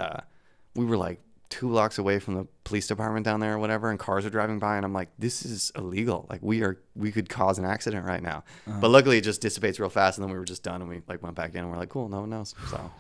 we were like 2 blocks away from the police department down there or whatever, and cars are driving by, and I'm like, this is illegal. Like we could cause an accident right now. But luckily it just dissipates real fast, and then we were just done, and we like went back in, and we're like, cool, no one knows. So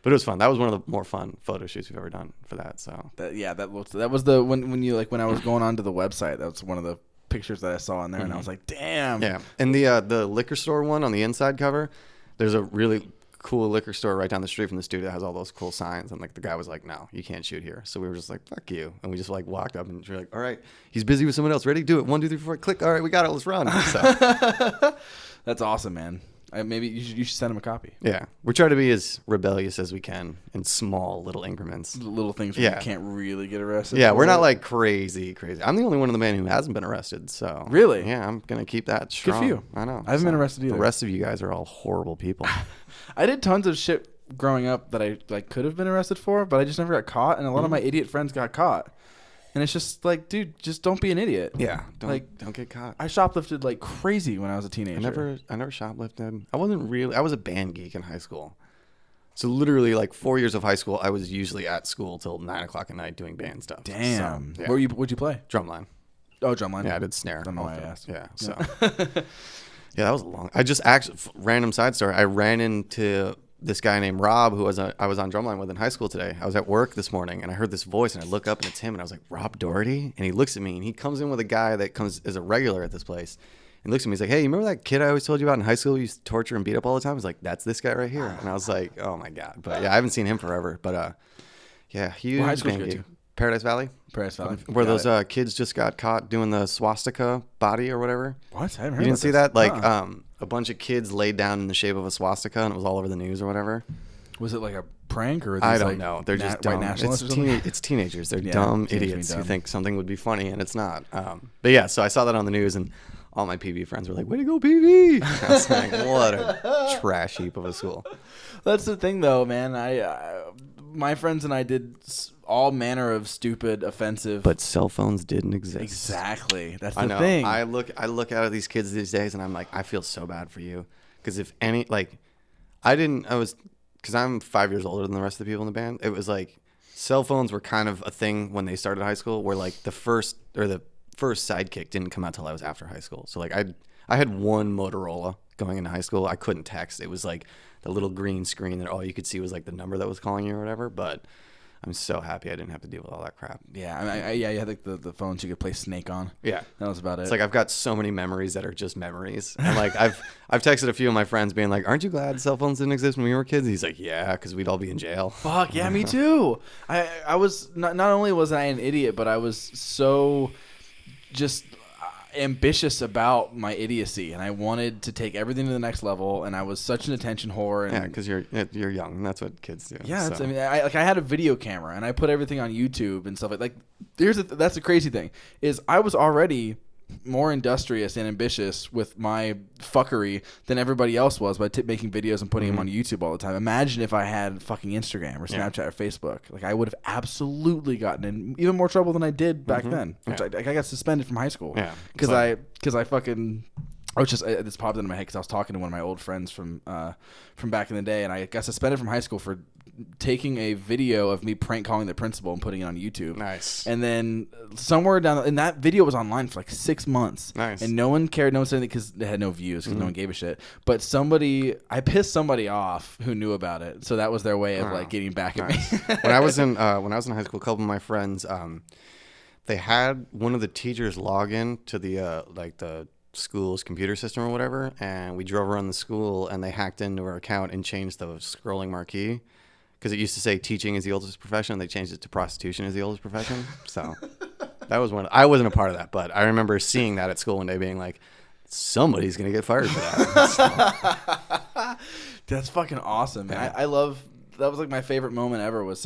but it was fun. That was one of the more fun photo shoots we've ever done for that. So that was the when I was going onto the website, that was one of the pictures that I saw in there, and I was like, damn. Yeah. And the liquor store one on the inside cover, there's a really cool liquor store right down the street from the studio that has all those cool signs, and like the guy was like, no, you can't shoot here. So we were just like, fuck you, and we just like walked up, and we were like, all right, he's busy with someone else, ready, do it, 1 2 3 4 click, all right, we got it, let's run. So that's awesome, man. Maybe you should send him a copy. Yeah, we're trying to be as rebellious as we can in small little increments, little things where you can't really get arrested. Yeah, we're not like crazy. I'm the only one in the band who hasn't been arrested. So really, yeah, I'm gonna keep that strong. Good for you. I know. I haven't been arrested either. The rest of you guys are all horrible people. I did tons of shit growing up that I like could have been arrested for, but I just never got caught, and a lot of my idiot friends got caught. And it's just like, dude, just don't be an idiot. Yeah, don't get caught. I shoplifted like crazy when I was a teenager. I never shoplifted. I was a band geek in high school. So literally like 4 years of high school, I was usually at school till 9 o'clock at night doing band stuff. Damn. So, yeah. What'd you play? Drumline. Oh, drumline. Yeah, I did snare. I don't know why I asked. Yeah. So yeah, that was I just actually, random side story. I ran into this guy named Rob, who I was on drumline with in high school today. I was at work this morning, and I heard this voice, and I look up, and it's him, and I was like, Rob Doherty? And he looks at me, and he comes in with a guy that comes as a regular at this place, and looks at me, he's like, hey, you remember that kid I always told you about in high school who used to torture and beat up all the time? He's like, that's this guy right here. And I was like, oh my God. But yeah, I haven't seen him forever. But yeah, huge high school band geek. Paradise Valley? Paradise Valley. Where those kids just got caught doing the swastika body or whatever. What? I haven't heard You didn't see that? Like a bunch of kids laid down in the shape of a swastika, and it was all over the news or whatever. Was it like a prank or? I don't know. They're just dumb. White nationalists or something? It's teenagers. They're dumb idiots who think something would be funny and it's not. But yeah, so I saw that on the news, and all my PV friends were like, way to go, PV. I was like, what a trash heap of a school. That's the thing, though, man. My friends and I did all manner of stupid, offensive. But cell phones didn't exist. Exactly. That's the thing. I look at these kids these days, and I'm like, I feel so bad for you. Because if any, like, because I'm 5 years older than the rest of the people in the band. It was like cell phones were kind of a thing when they started high school, where like the first Sidekick didn't come out till I was after high school. So like I had one Motorola going into high school. I couldn't text. It was like the little green screen that all you could see was like the number that was calling you or whatever. But I'm so happy I didn't have to deal with all that crap. Yeah, you had like the phones you could play Snake on. Yeah, that was about it. It's like I've got so many memories that are just memories, and like I've texted a few of my friends being like, "Aren't you glad cell phones didn't exist when we were kids?" He's like, "Yeah, because we'd all be in jail." Fuck yeah, me too. I was not only was I an idiot, but I was so just ambitious about my idiocy, and I wanted to take everything to the next level, and I was such an attention whore. And yeah, because you're young, and that's what kids do. Yeah, so. I had a video camera, and I put everything on YouTube and stuff like. That's the crazy thing is I was already more industrious and ambitious with my fuckery than everybody else was by making videos and putting them on YouTube all the time. Imagine if I had fucking Instagram or Snapchat or Facebook. Like, I would have absolutely gotten in even more trouble than I did back then. Which I got suspended from high school. Yeah, because I fucking. I was just this popped into my head because I was talking to one of my old friends from back in the day, and I got suspended from high school for taking a video of me prank calling the principal and putting it on YouTube. Nice. And then somewhere down, and that video was online for like 6 months. Nice. And no one cared, no one said anything because it had no views because no one gave a shit. But I pissed somebody off who knew about it, so that was their way of like getting back at me. When I was in high school, a couple of my friends, they had one of the teachers log in to the school's computer system or whatever, and we drove around the school, and they hacked into our account and changed the scrolling marquee because it used to say teaching is the oldest profession. They changed it to prostitution is the oldest profession. So That was I wasn't a part of that, but I remember seeing that at school one day being like, somebody's going to get fired for that. So. That's fucking awesome, man. I love, that was like my favorite moment ever was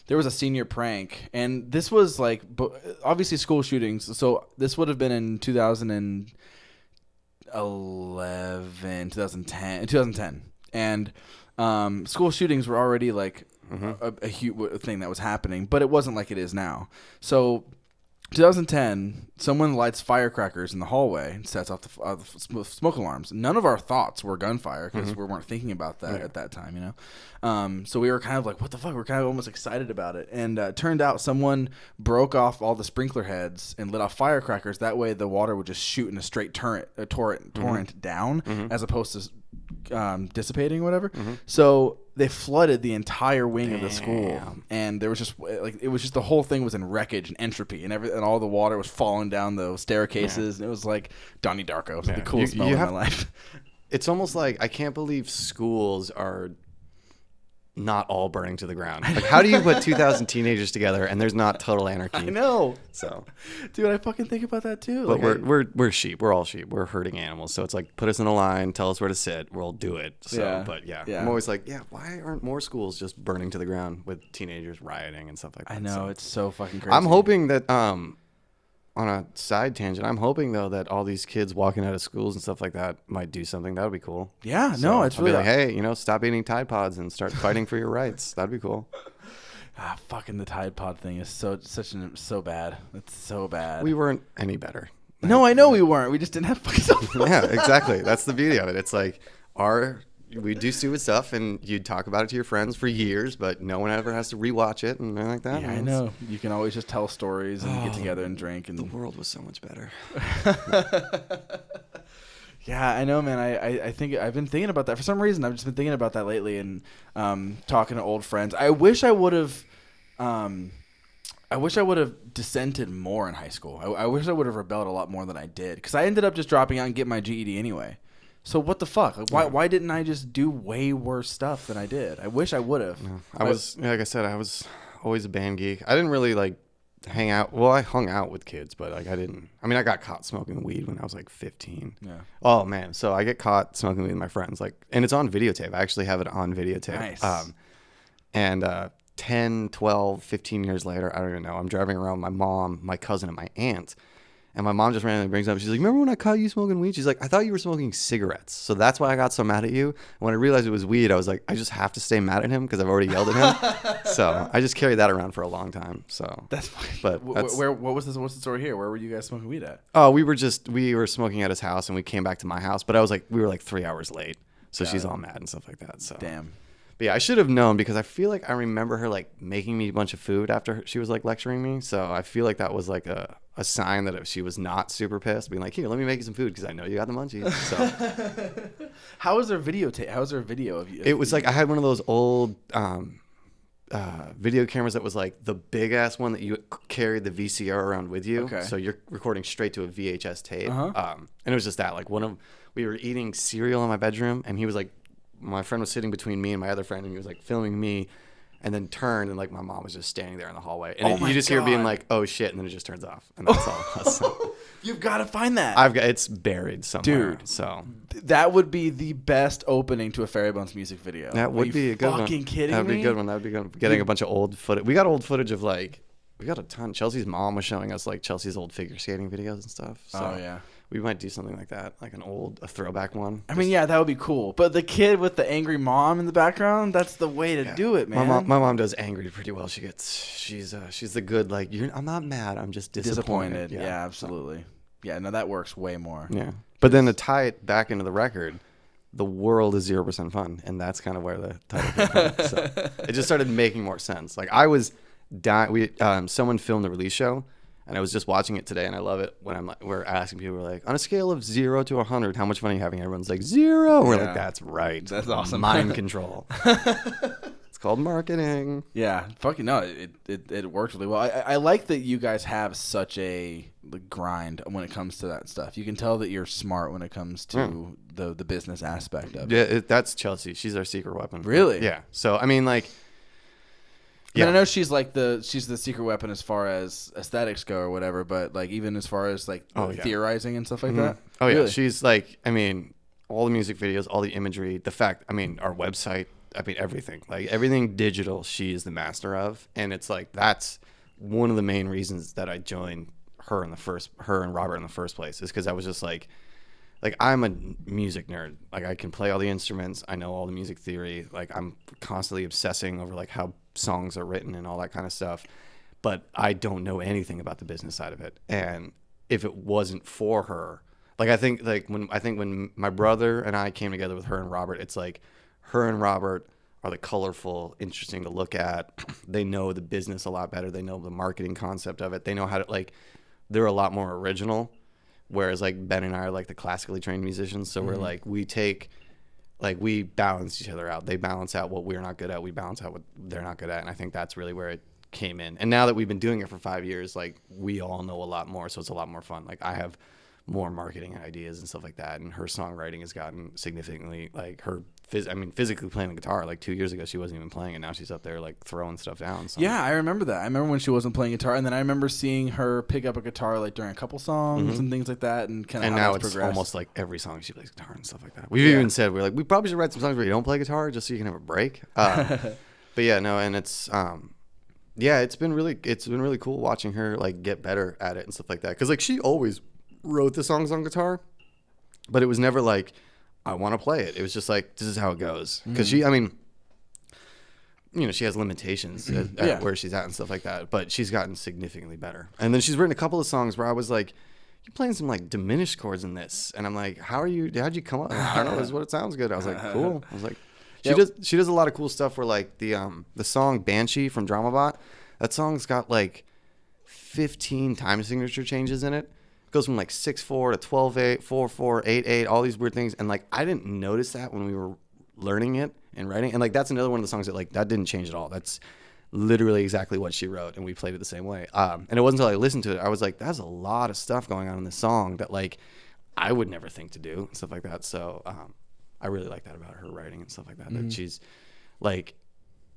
there was a senior prank, and this was like, obviously school shootings. So this would have been in 2010. And school shootings were already like a huge thing that was happening, but it wasn't like it is now. So 2010, someone lights firecrackers in the hallway and sets off the smoke alarms. None of our thoughts were gunfire because we weren't thinking about that at that time, you know. So we were kind of like, what the fuck? We're kind of almost excited about it. And turned out someone broke off all the sprinkler heads and lit off firecrackers. That way the water would just shoot in a straight torrent down as opposed to dissipating or whatever. So they flooded the entire wing of the school, and there was just like, it was just, the whole thing was in wreckage and entropy, and and all the water was falling down the staircases, and it was like Donnie Darko. It was the coolest moment of my life. It's almost like, I can't believe schools are not all burning to the ground. Like, how do you put 2,000 teenagers together and there's not total anarchy? I know. So, dude, I fucking think about that too. But like, we're sheep. We're all sheep. We're herding animals. So it's like, put us in a line, tell us where to sit, we'll do it. So, but I'm always like, why aren't more schools just burning to the ground with teenagers rioting and stuff like that? I know, it's so fucking crazy. I'm hoping that on a side tangent, I'm hoping though that all these kids walking out of schools and stuff like that might do something. That would be cool. Yeah, so no, it's I'll really be like, hey, stop eating Tide Pods and start fighting for your rights. That'd be cool. Fucking the Tide Pod thing is so bad. It's so bad. We weren't any better. No, I know we weren't. We just didn't have fucking stuff. Yeah, exactly. That's the beauty of it. It's like we do stupid stuff, and you'd talk about it to your friends for years, but no one ever has to rewatch it and anything like that. Yeah, I know. You can always just tell stories and get together and drink. And the world was so much better. Yeah, I know, man. I think I've been thinking about that for some reason. I've just been thinking about that lately and talking to old friends. I wish I would have dissented more in high school. I wish I would have rebelled a lot more than I did, because I ended up just dropping out and getting my GED anyway. So what the fuck? Like, why didn't I just do way worse stuff than I did? I wish I would have. I was, like I said, I was always a band geek. I didn't really like hang out. Well, I hung out with kids, but like I got caught smoking weed when I was like 15. Yeah. Oh man. So I get caught smoking weed with my friends, like, and it's on videotape. I actually have it on videotape. Nice. And 10, 12, 15 years later, I don't even know, I'm driving around with my mom, my cousin, and my aunt. And my mom just randomly brings up, she's like, remember when I caught you smoking weed? She's like, I thought you were smoking cigarettes. So that's why I got so mad at you. And when I realized it was weed, I was like, I just have to stay mad at him because I've already yelled at him. So I just carried that around for a long time. So that's funny. But what's the story here? Where were you guys smoking weed at? Oh, we were smoking at his house, and we came back to my house. But we were like 3 hours late. So she's all mad and stuff like that. So damn. But yeah, I should have known, because I feel like I remember her like making me a bunch of food after she was like lecturing me. So I feel like that was like a sign that if she was not super pissed, being like, here, let me make you some food because I know you got the munchies. So How was there video of you? It was like, I had one of those old video cameras that was like the big ass one that you carried the VCR around with you. Okay. So you're recording straight to a VHS tape. And it was just that, like, we were eating cereal in my bedroom, and he was like, my friend was sitting between me and my other friend, and he was like filming me, and then turned, and like my mom was just standing there in the hallway, and you just hear being like, oh shit, and then it just turns off, and that's all. So, you've got to find that. It's buried somewhere, dude. So that would be the best opening to a Fairy Bones music video. That would be a good one. Fucking kidding me? That would be a good one. That would be good. Getting a bunch of old footage. We got old footage of like, we got a ton. Chelsea's mom was showing us like Chelsea's old figure skating videos and stuff. So. Oh yeah. We might do something like that, like a throwback one. I mean, yeah, that would be cool. But the kid with the angry mom in the background, that's the way to do it, man. My mom does angry pretty well. She's the good, like, I'm not mad, I'm just disappointed. Yeah, absolutely. Yeah, no, that works way more. Yeah. But then to tie it back into the record, the world is 0% fun, and that's kind of where the title came from. So it just started making more sense. Like, I was someone filmed the release show, and I was just watching it today, and I love it when we're asking people, we're like, on a scale of 0 to 100, how much fun are you having? Everyone's like, 0. We're like, that's right. That's awesome. Mind control. It's called marketing. Yeah, fucking no, it works really well. I like that you guys have such a grind when it comes to that stuff. You can tell that you're smart when it comes to the business aspect of it. Yeah, that's Chelsea. She's our secret weapon. Really? Yeah. So I mean, like, I mean, I know she's the secret weapon as far as aesthetics go or whatever, but like even as far as like theorizing and stuff like that. Oh yeah, she's like, I mean, all the music videos, all the imagery, the fact, I mean, our website, I mean, everything, like everything digital, she is the master of. And it's like, that's one of the main reasons that I joined her and Robert in the first place, is because I was just like I'm a music nerd. Like I can play all the instruments. I know all the music theory. Like I'm constantly obsessing over like how songs are written and all that kind of stuff. But I don't know anything about the business side of it. And if it wasn't for her, like I think when my brother and I came together with her and Robert, it's like her and Robert are the colorful, interesting to look at. They know the business a lot better. They know the marketing concept of it. They know how to like. They're a lot more original, whereas like Ben and I are like the classically trained musicians. So we're like we balance each other out. They balance out what we're not good at. We balance out what they're not good at. And I think that's really where it came in. And now that we've been doing it for 5 years, like we all know a lot more. So it's a lot more fun. Like I have more marketing ideas and stuff like that. And her songwriting has gotten significantly, like physically playing the guitar. Like 2 years ago, she wasn't even playing, and now she's up there like throwing stuff down. So. Yeah, I remember that. I remember when she wasn't playing guitar, and then I remember seeing her pick up a guitar like during a couple songs and things like that, and kind of. And how now that's it's progressed. almost like every song she plays guitar and stuff like that. We've even said we probably should write some songs where you don't play guitar just so you can have a break. But yeah, no, and it's it's been really cool watching her like get better at it and stuff like that. Because like she always wrote the songs on guitar, but it was never like I want to play it. It was just like this is how it goes. Because she has limitations at where she's at and stuff like that, but she's gotten significantly better. And then she's written a couple of songs where I was like, you're playing some like diminished chords in this, and I'm like, how'd you come up? I don't know, this is what it sounds good. I was like, cool. I was like, she does a lot of cool stuff where like the song Banshee from Dramabot, that song's got like 15 time signature changes in it. It goes from like 6/4 to 12/8, 4/4, 8/8, all these weird things. And like I didn't notice that when we were learning it and writing. And like that's another one of the songs that like that didn't change at all. That's literally exactly what she wrote, and we played it the same way. And it wasn't until I listened to it I was like, that's a lot of stuff going on in this song that like I would never think to do and stuff like that. So I really like that about her writing and stuff like that. That she's like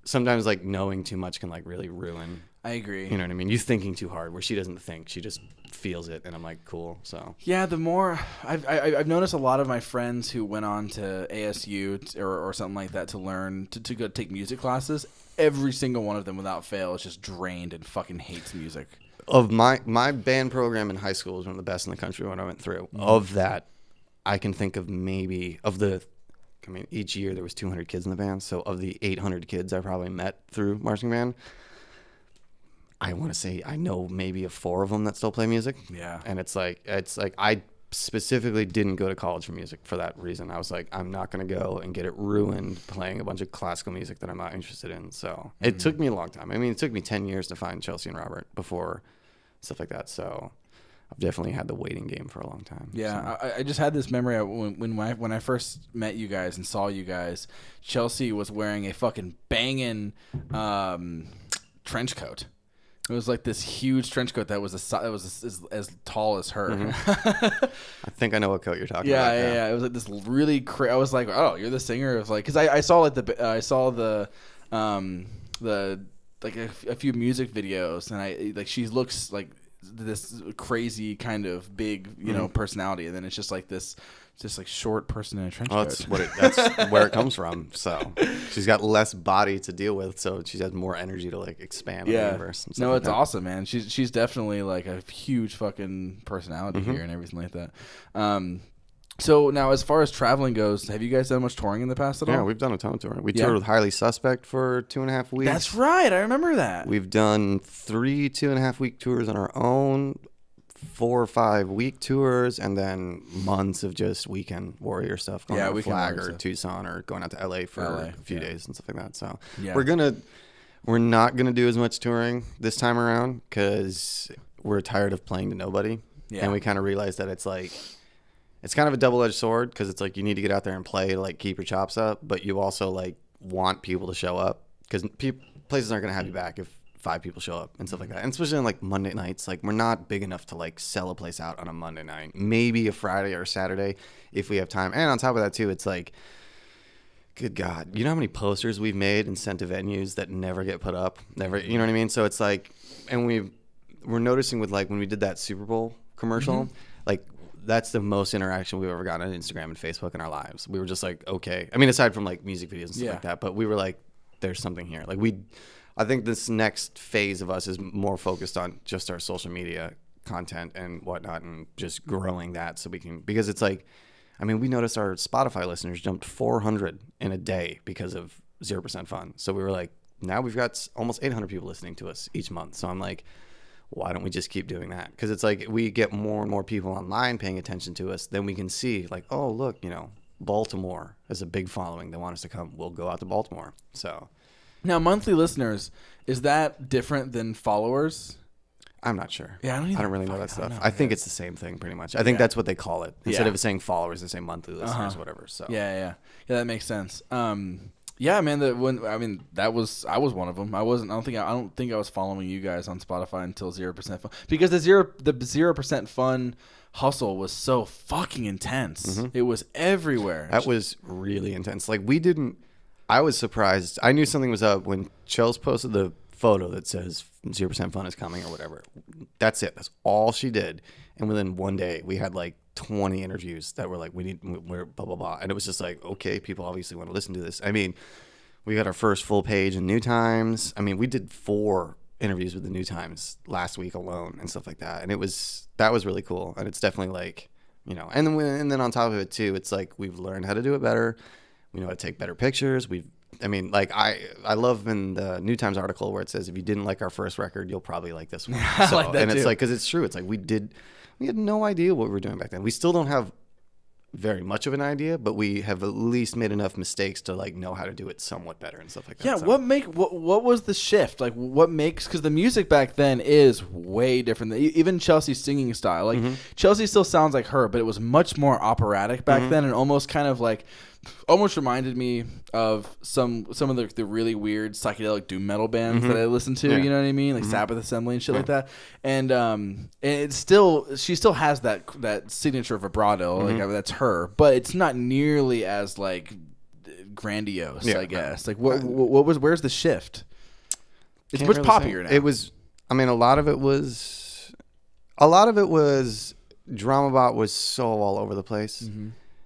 sometimes like knowing too much can like really ruin. I agree. You know what I mean? You thinking too hard, where she doesn't think, she just feels it, and I'm like, cool. So yeah, the more I've noticed a lot of my friends who went on to ASU or something like that to learn to go take music classes. Every single one of them, without fail, is just drained and fucking hates music. Of my band program in high school was one of the best in the country when I went through. Of that, I can think of each year there was 200 kids in the band. So of the 800 kids I probably met through marching band, I want to say I know maybe of 4 of them that still play music. Yeah. And it's like I specifically didn't go to college for music for that reason. I was like, I'm not going to go and get it ruined playing a bunch of classical music that I'm not interested in. So it took me a long time. I mean, it took me 10 years to find Chelsea and Robert before stuff like that. So I've definitely had the waiting game for a long time. Yeah, so. I just had this memory when I first met you guys and saw you guys. Chelsea was wearing a fucking banging trench coat. It was like this huge trench coat that was as tall as her. I think I know what coat you're talking about. Yeah. It was like this really I was like, oh, you're the singer of like, because I saw like the like a few music videos, and she looks like this crazy kind of big personality, and then it's just like this just like short person in a trench coat. That's where it comes from. So she's got less body to deal with, so she has more energy to like expand on the universe. And no, it's awesome, man. She's definitely like a huge fucking personality here and everything like that. So now, as far as traveling goes, have you guys done much touring in the past at all? Yeah, we've done a ton of touring. We toured with Highly Suspect for 2.5 weeks. That's right. I remember that. We've done 3 2.5-week tours on our own, 4 or 5 week tours, and then months of just weekend warrior stuff. Going to Flag or Tucson or going out to LA for a few days and stuff like that. So we're not gonna do as much touring this time around because we're tired of playing to nobody. Yeah. And we kind of realized that it's like. It's kind of a double-edged sword because it's like you need to get out there and play to like keep your chops up, but you also like want people to show up because places aren't going to have you back if 5 people show up and stuff like that. And especially on like Monday nights, like we're not big enough to like sell a place out on a Monday night. Maybe a Friday or Saturday if we have time. And on top of that too, it's like good God, you know how many posters we've made and sent to venues that never get put up? Never, you know what I mean? So it's like, and we're noticing with like when we did that Super Bowl commercial, like that's the most interaction we've ever gotten on Instagram and Facebook in our lives. We were just like, okay. I mean, aside from like music videos and stuff like that, but we were like, there's something here. Like I think this next phase of us is more focused on just our social media content and whatnot and just growing that so we can, because it's like, I mean, we noticed our Spotify listeners jumped 400 in a day because of 0% Fun. So we were like, now we've got almost 800 people listening to us each month. So I'm like, why don't we just keep doing that? Because it's like we get more and more people online paying attention to us. Then we can see like, oh, look, you know, Baltimore has a big following. They want us to come. We'll go out to Baltimore. So now monthly listeners, is that different than followers? I'm not sure. Yeah, I don't really know that stuff. I think it's the same thing pretty much. I think that's what they call it. Instead of saying followers, they say monthly listeners, whatever. So yeah, that makes sense. Yeah, man. I was one of them. I don't think I was following you guys on Spotify until 0% Fun, because the 0% Fun hustle was so fucking intense. It was everywhere. That was really intense. Like I was surprised. I knew something was up when Chels posted the photo that says 0% Fun is coming or whatever. That's it. That's all she did. And within one day, we had like 20 interviews that were like, we're blah, blah, blah. And it was just like, okay, people obviously want to listen to this. I mean, we got our first full page in New Times. I mean, we did 4 interviews with the New Times last week alone and stuff like that. And that was really cool. And it's definitely like, you know, and then on top of it too, it's like we've learned how to do it better. We know how to take better pictures. I love in the New Times article where it says, if you didn't like our first record, you'll probably like this one. I like that and too. It's like, because it's true. It's like we had no idea what we were doing back then. We still don't have very much of an idea, but we have at least made enough mistakes to like know how to do it somewhat better and stuff like that. Yeah, so. what was the shift? Like what makes, because the music back then is way different. Even Chelsea's singing style, like Chelsea still sounds like her, but it was much more operatic back then, and almost kind of like almost reminded me of some of the really weird psychedelic doom metal bands that I listened to. You know what I mean, like Sabbath Assembly and shit like that. And she still has that signature vibrato, like that's her, but it's not nearly as like grandiose. I guess. Like where's the shift? It's much really poppier now. It was. I mean, a lot of it was. Dramabot was so all over the place.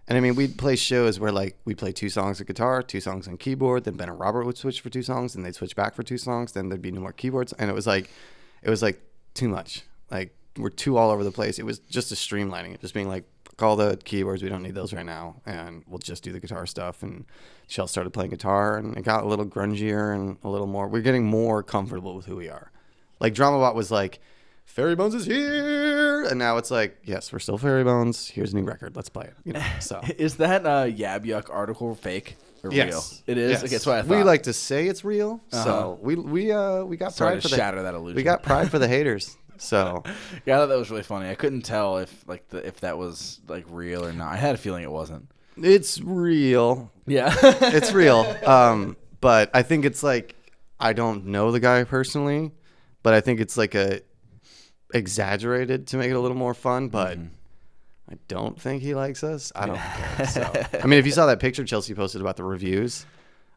And I mean, we'd play shows where like we'd play 2 songs on guitar, 2 songs on keyboard. Then Ben and Robert would switch for 2 songs, and they'd switch back for 2 songs. Then there'd be no more keyboards, and it was like too much. Like we're too all over the place. It was just a streamlining it, just being like, call the keyboards. We don't need those right now, and we'll just do the guitar stuff. And Shell started playing guitar, and it got a little grungier and a little more. We're getting more comfortable with who we are. Like Dramabot was like, Fairy Bones is here, and now it's like, yes, we're still Fairy Bones. Here's a new record. Let's play it. You know, so is that Yab Yuck article fake or real? It is. Yes. Okay, that's what I thought. We like to say it's real, so we got Sorry pride to for shatter that illusion. We got pride for the haters. So yeah, I thought that was really funny. I couldn't tell if that was like real or not. I had a feeling it wasn't. It's real. Yeah, it's real. But I think it's like, I don't know the guy personally, but I think it's like exaggerated to make it a little more fun, but I don't think he likes us. I don't care. So I mean, if you saw that picture Chelsea posted about the reviews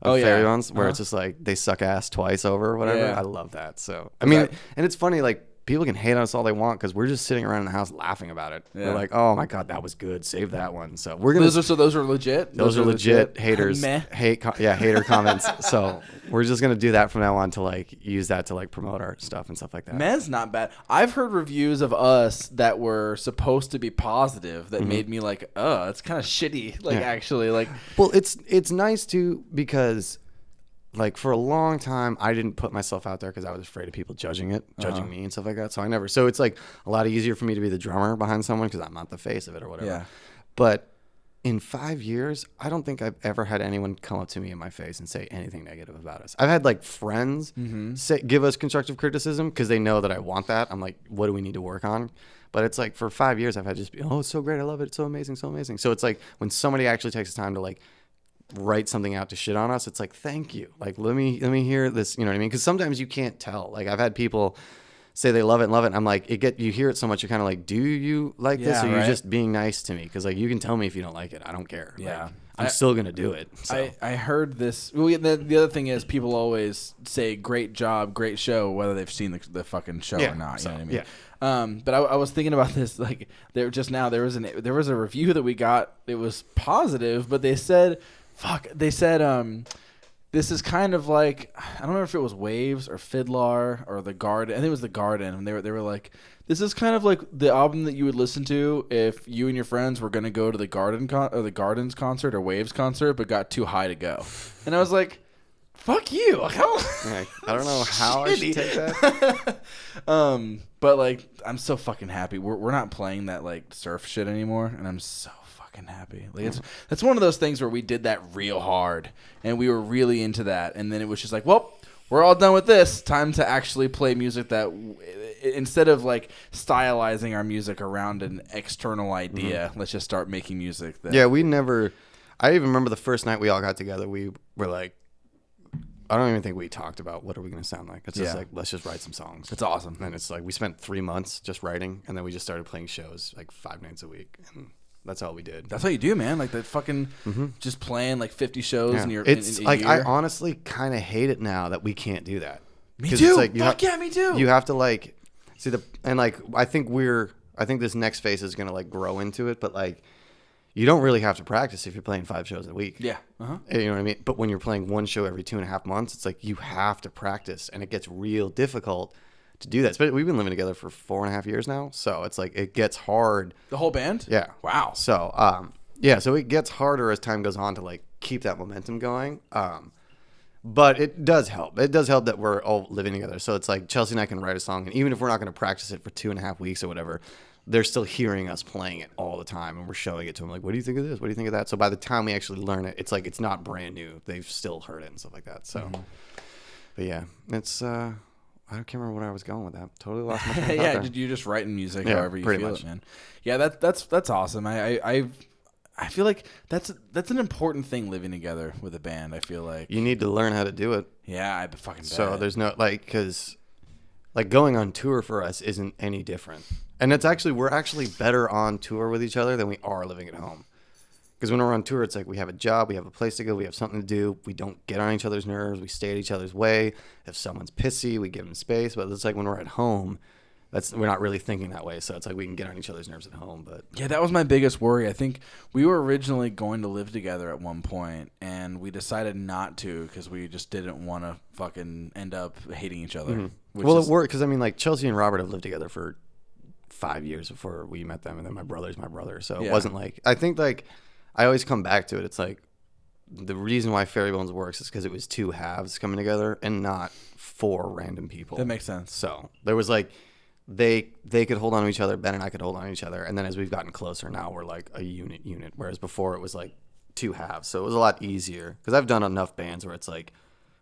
of Fairy Bones, where it's just like they suck ass twice over or whatever, I love that. So I mean, and it's funny, like people can hate on us all they want because we're just sitting around in the house laughing about it. We're like, oh my god, that was good, save that one. So we're gonna those are legit. Those are legit haters. Hater comments. So we're just gonna do that from now on to like use that to like promote our stuff and stuff like that. Men's not bad. I've heard reviews of us that were supposed to be positive that made me like, oh, it's kind of shitty. Like actually, like, well, it's nice too, because like for a long time I didn't put myself out there because I was afraid of people judging me and stuff like that. So it's like a lot easier for me to be the drummer behind someone because I'm not the face of it or whatever. Yeah. But in 5 years, I don't think I've ever had anyone come up to me in my face and say anything negative about us. I've had like friends give us constructive criticism because they know that I want that. I'm like, what do we need to work on? But it's like for 5 years, I've had just be, oh, it's so great. I love it. It's so amazing. So amazing. So it's like when somebody actually takes the time to like write something out to shit on us, it's like, thank you. Like, let me hear this. You know what I mean? Because sometimes you can't tell. Like I've had people say they love it and love it. And I'm like, you hear it so much, you're kind of like, do you like this, or are you just being nice to me? Because like you can tell me if you don't like it. I don't care. Yeah. Like, I'm still going to do it. So. I heard this. Well, the other thing is people always say great job, great show, whether they've seen the fucking show or not. You know what I mean? Yeah. But I was thinking about this, like there was a review that we got. It was positive, but they said, this is kind of like, I don't know if it was Waves or Fiddler or The Garden. I think it was The Garden, and they were like, this is kind of like the album that you would listen to if you and your friends were going to go to the Gardens concert or Waves concert, but got too high to go. And I was like, fuck you. I don't know how I should take that. But like, I'm so fucking happy. We're not playing that like surf shit anymore, and I'm so fucking happy. Like that's one of those things where we did that real hard, and we were really into that, and then it was just like, well, we're all done with this. Time to actually play music that, instead of like stylizing our music around an external idea, let's just start making music. I even remember the first night we all got together, we were like, I don't even think we talked about what are we going to sound like. It's just like, let's just write some songs. It's awesome. And it's like, we spent 3 months just writing, and then we just started playing shows like 5 nights a week. And that's all we did. That's how you do, man. Like that fucking just playing like 50 shows in your It's in like, year. I honestly kind of hate it now that we can't do that. Me too. It's like me too. You have to like see I think this next phase is going to like grow into it, but like you don't really have to practice if you're playing 5 shows a week. Yeah. Uh-huh. You know what I mean? But when you're playing one show every 2.5 months, it's like you have to practice, and it gets real difficult to do that. But we've been living together for 4.5 years now, so it's like it gets hard. The whole band? Yeah. Wow. So so it gets harder as time goes on to like keep that momentum going. But it does help. It does help that we're all living together. So it's like Chelsea and I can write a song, and even if we're not going to practice it for 2.5 weeks or whatever, they're still hearing us playing it all the time, and we're showing it to them like, what do you think of this? What do you think of that? So by the time we actually learn it, it's like it's not brand new. They've still heard it and stuff like that. So, but yeah, it's I can't remember where I was going with that. Totally lost my train of thought there. You're just writing music however you feel much. it, man. Yeah, that's awesome. I feel like that's an important thing living together with a band. I feel like you need to learn how to do it. Yeah, I fucking bet. So there's no because like going on tour for us isn't any different. And we're actually better on tour with each other than we are living at home. Because when we're on tour, it's like we have a job, we have a place to go, we have something to do. We don't get on each other's nerves. We stay at each other's way. If someone's pissy, we give them space. But it's like when we're at home, we're not really thinking that way. So it's like we can get on each other's nerves at home. But yeah, that was my biggest worry. I think we were originally going to live together at one point, and we decided not to because we just didn't want to fucking end up hating each other. Well, it worked because I mean, like Chelsea and Robert have lived together for 5 years before we met them, and then my brother's my brother. So it wasn't like I think like I always come back to it. It's like the reason why Fairy Bones works is because it was 2 halves coming together and not 4 random people. That makes sense. So there was like they could hold on to each other. Ben and I could hold on to each other, and then as we've gotten closer, now we're like a unit. Whereas before it was like 2 halves, so it was a lot easier. Because I've done enough bands where it's like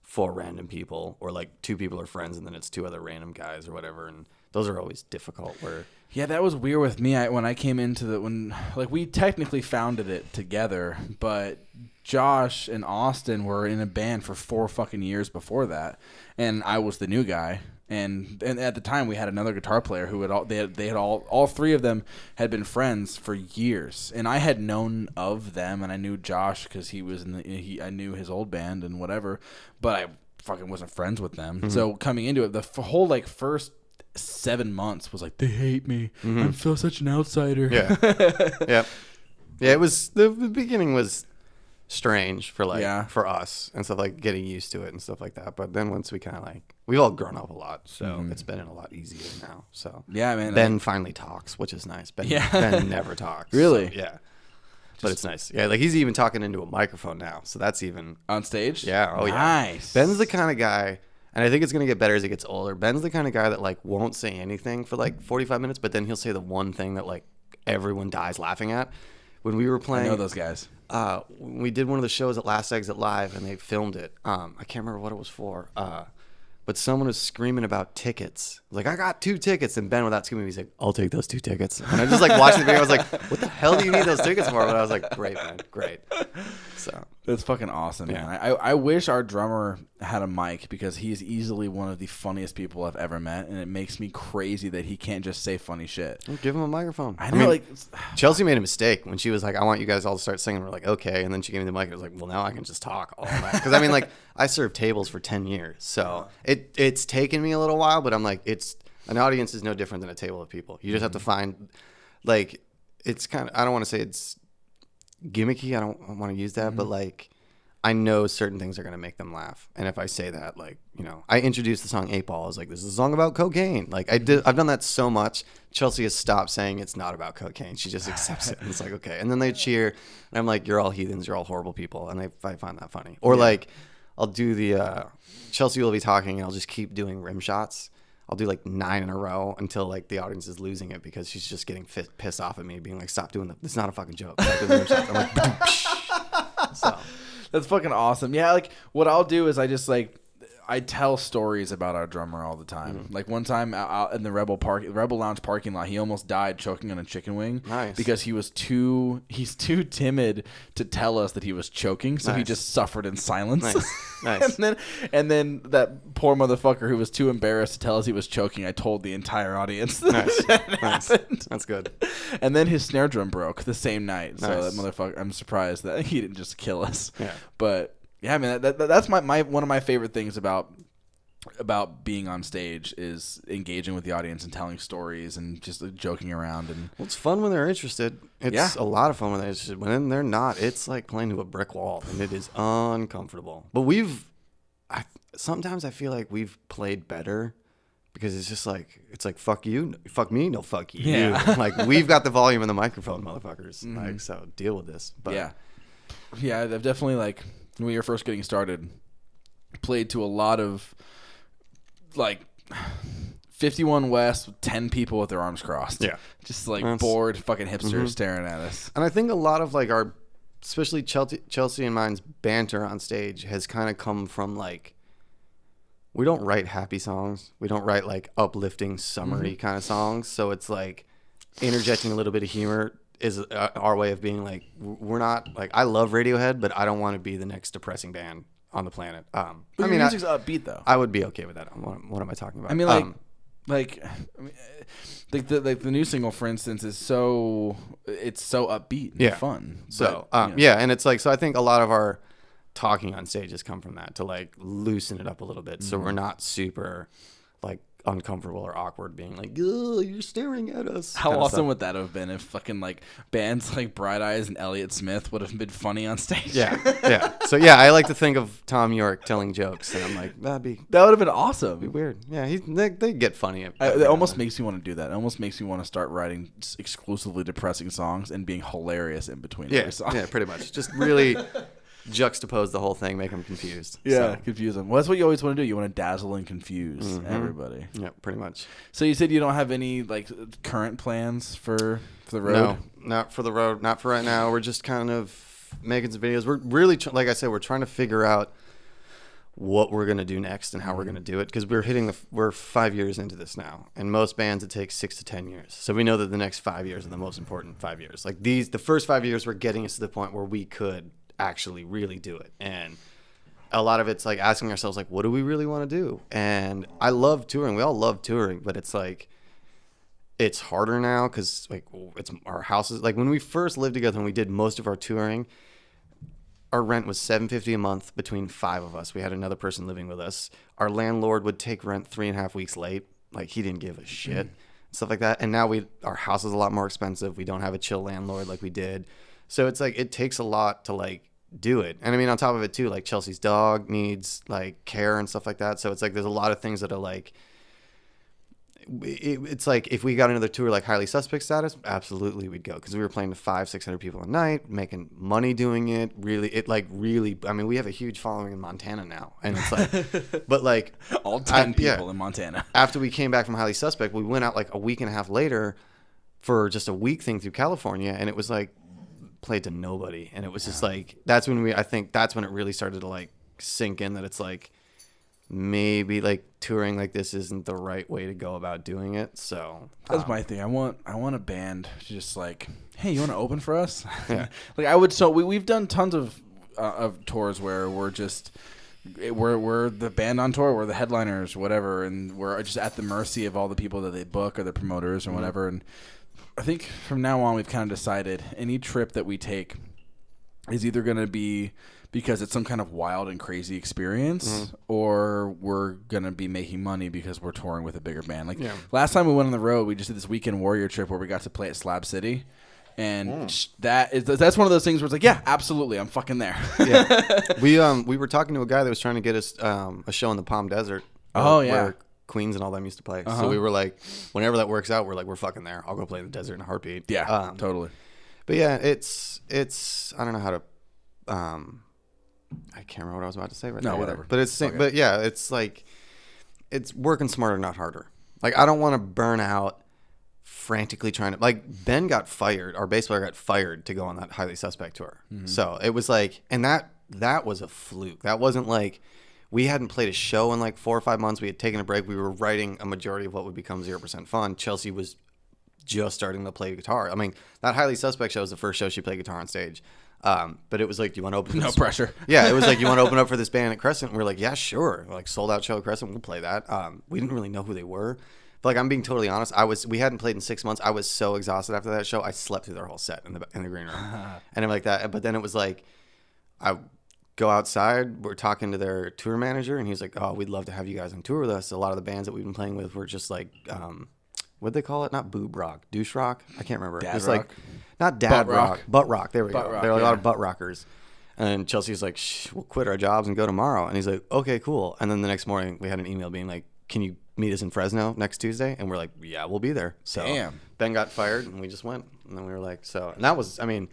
4 random people, or like 2 people are friends, and then it's 2 other random guys or whatever, and those are always difficult. Yeah, that was weird with me. When I came into we technically founded it together, but Josh and Austin were in a band for 4 fucking years before that, and I was the new guy. And at the time we had another guitar player who all 3 of them had been friends for years, and I had known of them, and I knew Josh because he was I knew his old band and whatever, but I fucking wasn't friends with them. So coming into it, the whole like first 7 months was like, they hate me. I'm so such an outsider. Yeah. It was the beginning was strange for for us and stuff, like getting used to it and stuff like that. But then once we kind of like we've all grown up a lot, so it's been a lot easier now. So yeah, man. Ben finally talks, which is nice. Ben never talks. Really? So, yeah. But it's nice. Yeah, like he's even talking into a microphone now, so that's even on stage. Yeah. Oh yeah. Nice. Ben's the kind of guy. And I think it's going to get better as he gets older. Ben's the kind of guy that like won't say anything for like 45 minutes, but then he'll say the one thing that like everyone dies laughing at. When we were playing, I know those guys. We did one of the shows at Last Exit Live, and they filmed it. I can't remember what it was for. But someone was screaming about tickets. Like, I got 2 tickets. And Ben, without screaming, he's like, I'll take those 2 tickets. And I just like watched the video. I was like, what the hell do you need those tickets for? But I was like, great, man. Great. So That's fucking awesome, man. I wish our drummer had a mic because he is easily one of the funniest people I've ever met, and it makes me crazy that he can't just say funny shit. Give him a microphone. I know, Chelsea made a mistake when she was like, I want you guys all to start singing. We're like, okay. And then she gave me the mic. And I was like, well, now I can just talk all night. Because, I mean, like, I served tables for 10 years. So it's taken me a little while, but I'm like, an audience is no different than a table of people. You just have to find, like, it's kind of, I don't want to say it's gimmicky. I don't want to use that, but like I know certain things are going to make them laugh. And if I say that, like, I introduced the song 8 Ball. I was like, this is a song about cocaine. Like I've done that so much. Chelsea has stopped saying it's not about cocaine. She just accepts it. And it's like, okay. And then they cheer and I'm like, you're all heathens. You're all horrible people. And I find that funny. Or like I'll do the, Chelsea will be talking and I'll just keep doing rim shots. I'll do like 9 in a row until like the audience is losing it because she's just getting pissed off at me, being like, "Stop doing that! It's not a fucking joke." I'm like, so that's fucking awesome. Yeah, like what I'll do is I tell stories about our drummer all the time. Mm-hmm. Like one time out in the Rebel Lounge parking lot, he almost died choking on a chicken wing. Nice. Because he's too timid to tell us that he was choking, so he just suffered in silence. Nice. and then that poor motherfucker who was too embarrassed to tell us he was choking, I told the entire audience that happened. That's good. And then his snare drum broke the same night. So Nice. that motherfucker, I'm surprised that he didn't just kill us. Yeah. But yeah, man, that's my one of my favorite things about being on stage is engaging with the audience and telling stories and just joking around. And well, it's fun when they're interested. It's a lot of fun when they're interested. When they're not, it's like playing to a brick wall, and it is uncomfortable. But sometimes I feel like we've played better because it's just like, it's like, fuck you, fuck me, no fuck you. Yeah. Like we've got the volume in the microphone, motherfuckers. Mm-hmm. Like, so deal with this. But yeah, I've definitely, like, when we were first getting started, played to a lot of like 51 West with 10 people with their arms crossed. Yeah. Just like bored fucking hipsters staring at us. And I think a lot of like especially Chelsea and mine's banter on stage has kind of come from like, we don't write happy songs. We don't write like uplifting, summery kind of songs. So it's like interjecting a little bit of humor is our way of being like, we're not like, I love Radiohead, but I don't want to be the next depressing band on the planet. But your music's upbeat though. I would be okay with that. What am I talking about? I mean, the new single, for instance, is so upbeat and fun. So and it's like, so I think a lot of our talking on stage has come from that, to like loosen it up a little bit, so we're not super like uncomfortable or awkward being like, oh, you're staring at us. How awesome would that have been if fucking like bands like Bright Eyes and Elliott Smith would have been funny on stage? Yeah. So yeah, I like to think of Tom York telling jokes, and I'm like, that would have been awesome. Be weird. Yeah, they get funny. It almost makes me want to do that. It almost makes me want to start writing exclusively depressing songs and being hilarious in between every song. Yeah, pretty much. Just really juxtapose the whole thing, make them confused. Yeah, confuse them. Well, that's what you always want to do. You want to dazzle and confuse everybody. Yeah, pretty much. So you said you don't have any like current plans for the road? No, not for the road. Not for right now. We're just kind of making some videos. We're really, like I said, we're trying to figure out what we're going to do next and how we're going to do it, because we're 5 years into this now, and most bands it takes 6 to 10 years. So we know that the next 5 years are the most important 5 years. Like the first 5 years were getting us to the point where we could actually really do it, and a lot of it's like asking ourselves like, what do we really want to do? And I love touring. We all love touring, but it's like, it's harder now because like it's our houses. Like when we first lived together and we did most of our touring, our rent was $750 a month between 5 of us. We had another person living with us. Our landlord would take rent 3.5 weeks late. Like he didn't give a shit, stuff like that. And now our house is a lot more expensive. We don't have a chill landlord like we did. So it's like, it takes a lot to like do it. And I mean, on top of it too, like Chelsea's dog needs like care and stuff like that. So it's like, there's a lot of things that are like, it's like, if we got another tour like Highly Suspect status, absolutely we'd go. Cause we were playing to 500-600 people a night, making money doing it. Really, I mean, we have a huge following in Montana now. And it's like, but like all 10 people in Montana. After we came back from Highly Suspect, we went out like a week and a half later for just a week thing through California. And it was like, played to nobody, and it was just like, that's when I think that's when it really started to like sink in that it's like, maybe like touring like this isn't the right way to go about doing it. So that's my thing. I want a band to just like, hey, you want to open for us? Yeah. Like I would. So we've done tons of of tours where we're the band on tour, we're the headliners, whatever, and we're just at the mercy of all the people that they book or the promoters or whatever. And I think from now on, we've kind of decided any trip that we take is either going to be because it's some kind of wild and crazy experience, or we're going to be making money because we're touring with a bigger band. Like last time we went on the road, we just did this weekend warrior trip where we got to play at Slab City. And that's one of those things where it's like, yeah, absolutely, I'm fucking there. We were talking to a guy that was trying to get us a show in the Palm Desert. Where Queens and all them used to play. So we were like, whenever that works out, we're fucking there. I'll go play in the desert in a heartbeat. Yeah, totally. But yeah, it's I don't know how to I can't remember what I was about to say right now. Whatever. But it's okay. But yeah, it's like it's working smarter, not harder. Like I don't want to burn out frantically trying to, like, Ben got fired, our bass player got fired to go on that Highly Suspect tour. So it was like, and that was a fluke. That wasn't like we hadn't played a show in like 4 or 5 months. We had taken a break. We were writing a majority of what would become 0% Fun. Chelsea was just starting to play guitar. I mean, that Highly Suspect show was the first show she played guitar on stage. But it was like, do you want to open No pressure. Yeah, it was like, you want to open up for this band at Crescent? And we're like, yeah, sure. Like, sold out show at Crescent, we'll play that. We didn't really know who they were. But like, I'm being totally honest. We hadn't played in 6 months. I was so exhausted after that show. I slept through their whole set in the green room. And I'm like that. But then it was like, I go outside. We're talking to their tour manager, and he's like, oh, we'd love to have you guys on tour with us. A lot of the bands that we've been playing with were just like, what'd they call it? Not boob rock, douche rock. I can't remember. Dad just rock? Like, not dad rock, butt rock. There we Butt go. rock, There are a lot of butt rockers. And Chelsea's like, shh, we'll quit our jobs and go tomorrow. And he's like, okay, cool. And then the next morning, we had an email being like, can you meet us in Fresno next Tuesday? And we're like, yeah, we'll be there. So damn. Ben got fired, and we just went. And then we were like, so. And that was, I mean,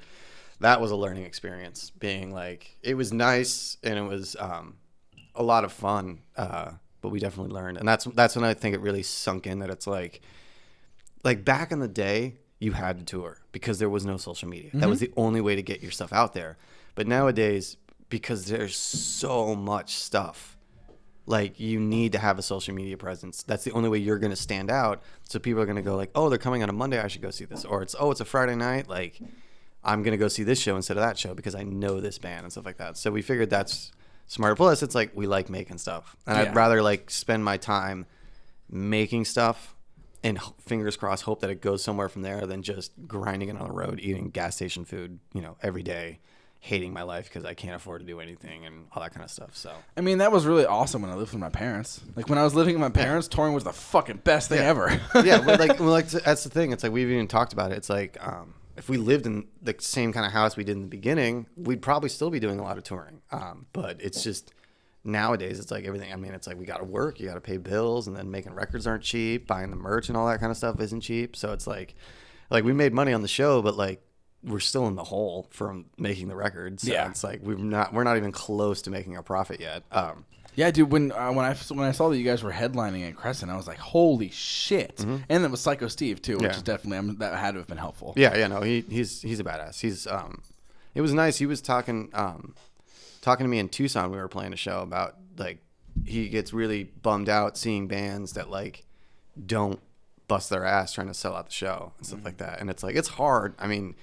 that was a learning experience. Being like, it was nice, and it was a lot of fun. But we definitely learned. And that's when I think it really sunk in that it's like back in the day, you had to tour because there was no social media. That was the only way to get your stuff out there. But nowadays, because there's so much stuff, like, you need to have a social media presence. That's the only way you're going to stand out. So people are going to go like, oh, they're coming on a Monday, I should go see this. Or it's a Friday night, like, I'm going to go see this show instead of that show because I know this band and stuff like that. So we figured that's smarter. Plus, it's like, we like making stuff. And I'd rather like spend my time making stuff and fingers crossed hope that it goes somewhere from there than just grinding it on the road, eating gas station food, every day, hating my life because I can't afford to do anything and all that kind of stuff. So I mean, that was really awesome when I lived with my parents. Like, when I was living with my parents, touring was the fucking best thing ever. Yeah, but like that's the thing. It's like, we've even talked about it. It's like, if we lived in the same kind of house we did in the beginning, we'd probably still be doing a lot of touring. But it's just, nowadays it's like everything. I mean, it's like, we got to work, you got to pay bills, and then making records aren't cheap. Buying the merch and all that kind of stuff isn't cheap. So it's like we made money on the show, but like, we're still in the hole from making the records. So it's like, we're not even close to making a profit yet. Yeah, dude. When I saw that you guys were headlining at Crescent, I was like, "Holy shit!" And it was Psycho Steve too, which is definitely that had to have been helpful. Yeah, no, he's a badass. He's it was nice. He was talking to me in Tucson. We were playing a show about, like, he gets really bummed out seeing bands that like don't bust their ass trying to sell out the show and stuff like that. And it's like, it's hard. I mean,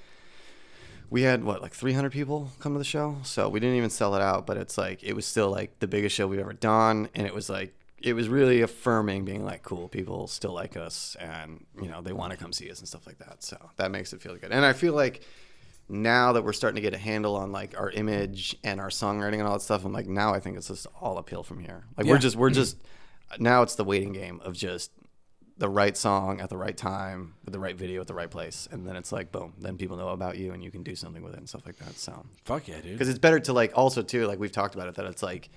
we had like 300 people come to the show, so we didn't even sell it out, but it's like, it was still like the biggest show we've ever done. And it was like, it was really affirming, being like, cool, people still like us, and they want to come see us and stuff like that. So that makes it feel good. And I feel like now that we're starting to get a handle on like our image and our songwriting and all that stuff, I'm like, now I think it's just all uphill from here. Like, we're just now it's the waiting game of just the right song at the right time with the right video at the right place, and then it's like, boom, then people know about you and you can do something with it and stuff like that. So fuck yeah, dude. Because it's better to, like, also too, like, we've talked about it, that it's like,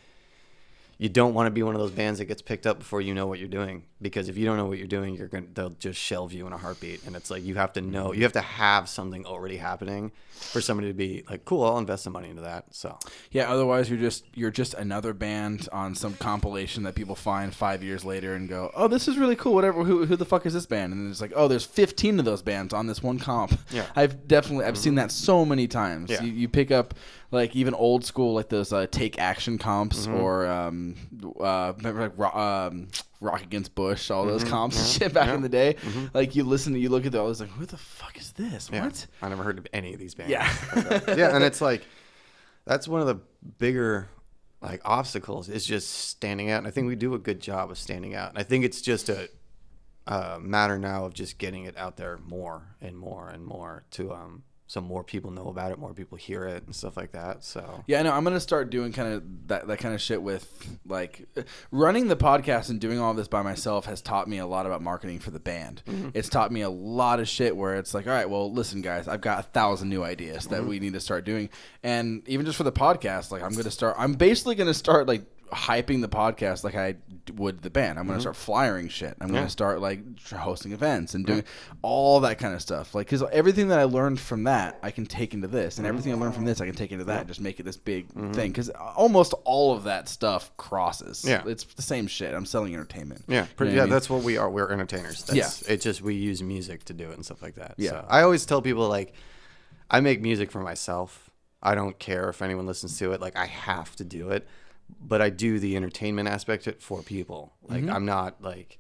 you don't want to be one of those bands that gets picked up before you know what you're doing, because if you don't know what you're doing, they'll just shelve you in a heartbeat. And it's like, you have to have something already happening for somebody to be like, cool, I'll invest some money into that. So yeah, otherwise you're just another band on some compilation that people find 5 years later and go, oh, this is really cool, whatever, who the fuck is this band? And then it's like, oh, there's 15 of those bands on this one comp. Yeah, I've seen that so many times. Yeah. You pick up like even old school, like those Take Action comps, or remember like Rock Against Bush, all those comps and shit back in the day. Like, you look at those, like, who the fuck is this? What? I never heard of any of these bands. Yeah. Yeah, and it's like, that's one of the bigger like obstacles is just standing out. And I think we do a good job of standing out. And I think it's just a matter now of just getting it out there more and more and more to so more people know about it, more people hear it and stuff like that. So yeah, I know I'm gonna start doing kind of that kind of shit with like running the podcast and doing all of this by myself has taught me a lot about marketing for the band. It's taught me a lot of shit where it's like, all right, well, listen, guys, I've got 1,000 new ideas that we need to start doing, and even just for the podcast, like I'm basically gonna start like hyping the podcast like I would the band. I'm going to start flyering shit. I'm going to start like hosting events and doing all that kind of stuff. Like, cause everything that I learned from that, I can take into this, and everything I learned from this, I can take into that and just make it this big thing. Cause almost all of that stuff crosses. Yeah. It's the same shit. I'm selling entertainment. Yeah. You know That's what we are. We're entertainers. It's just, we use music to do it and stuff like that. Yeah. So I always tell people like, I make music for myself. I don't care if anyone listens to it. Like I have to do it. But I do the entertainment aspect of it for people. Like I'm not like,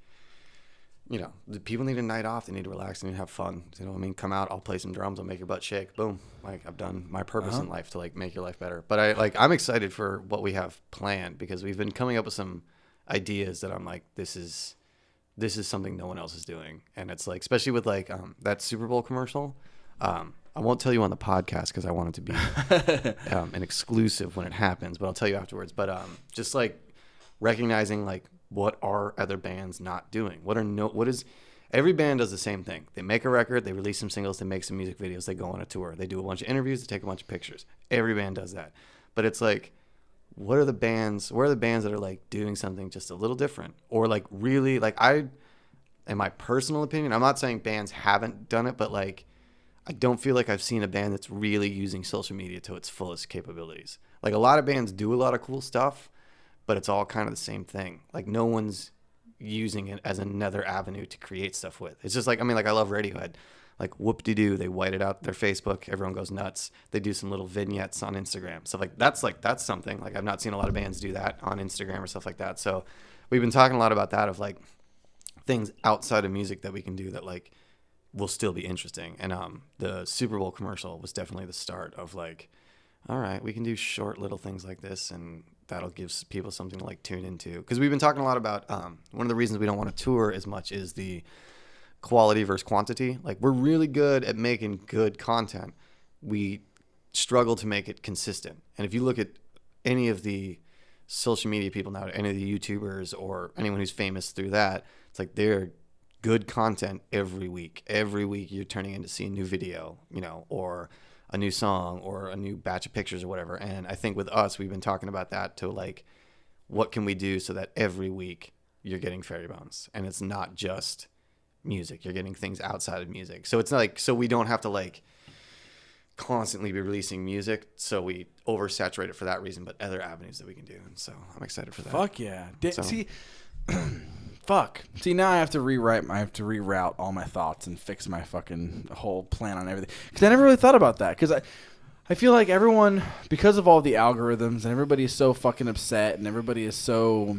you know, the people need a night off. They need to relax. They need to have fun. You know what I mean? Come out. I'll play some drums. I'll make your butt shake. Boom. Like I've done my purpose in life to like make your life better. But I'm excited for what we have planned because we've been coming up with some ideas that I'm like, this is something no one else is doing. And it's like, especially with like that Super Bowl commercial. I won't tell you on the podcast because I want it to be an exclusive when it happens, but I'll tell you afterwards. But just like recognizing like what are other bands not doing? Every band does the same thing. They make a record, they release some singles, they make some music videos, they go on a tour, they do a bunch of interviews, they take a bunch of pictures. Every band does that. But it's like, where are the bands that are like doing something just a little different? Or like really like in my personal opinion, I'm not saying bands haven't done it, but like I don't feel like I've seen a band that's really using social media to its fullest capabilities. Like a lot of bands do a lot of cool stuff, but it's all kind of the same thing. Like no one's using it as another avenue to create stuff with. It's just like, I mean, like I love Radiohead. Like whoop-de-doo, they white it out their Facebook, everyone goes nuts. They do some little vignettes on Instagram. Stuff like that's something. Like I've not seen a lot of bands do that on Instagram or stuff like that. So we've been talking a lot about that of like things outside of music that we can do that like will still be interesting. And the Super Bowl commercial was definitely the start of like, all right, we can do short little things like this and that'll give people something to like tune into. Because we've been talking a lot about one of the reasons we don't want to tour as much is the quality versus quantity. Like we're really good at making good content. We struggle to make it consistent. And if you look at any of the social media people now, any of the YouTubers or anyone who's famous through that, it's like they're good content every week. Every week you're turning in to see a new video, you know, or a new song or a new batch of pictures or whatever. And I think with us, we've been talking about that to like, what can we do so that every week you're getting Fairy Bones and it's not just music. You're getting things outside of music. So it's not like, so we don't have to like constantly be releasing music. So we oversaturate it for that reason, but other avenues that we can do. And so I'm excited for that. Fuck yeah. See, fuck. See, now I have to reroute all my thoughts and fix my fucking whole plan on everything. Because I never really thought about that. Because I feel like everyone, because of all the algorithms, and everybody is so fucking upset, and everybody is so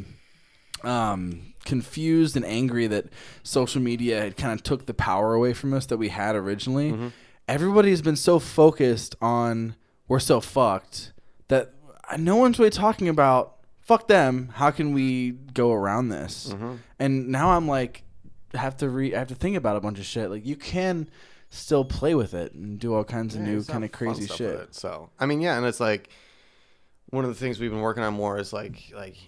confused and angry that social media had kind of took the power away from us that we had originally. Mm-hmm. Everybody's been so focused on we're so fucked that no one's really talking about fuck them. How can we go around this? Mm-hmm. And now I'm like, I have to think about a bunch of shit. Like you can still play with it and do all kinds of new kind of crazy shit. So I mean, yeah, and it's like one of the things we've been working on more is like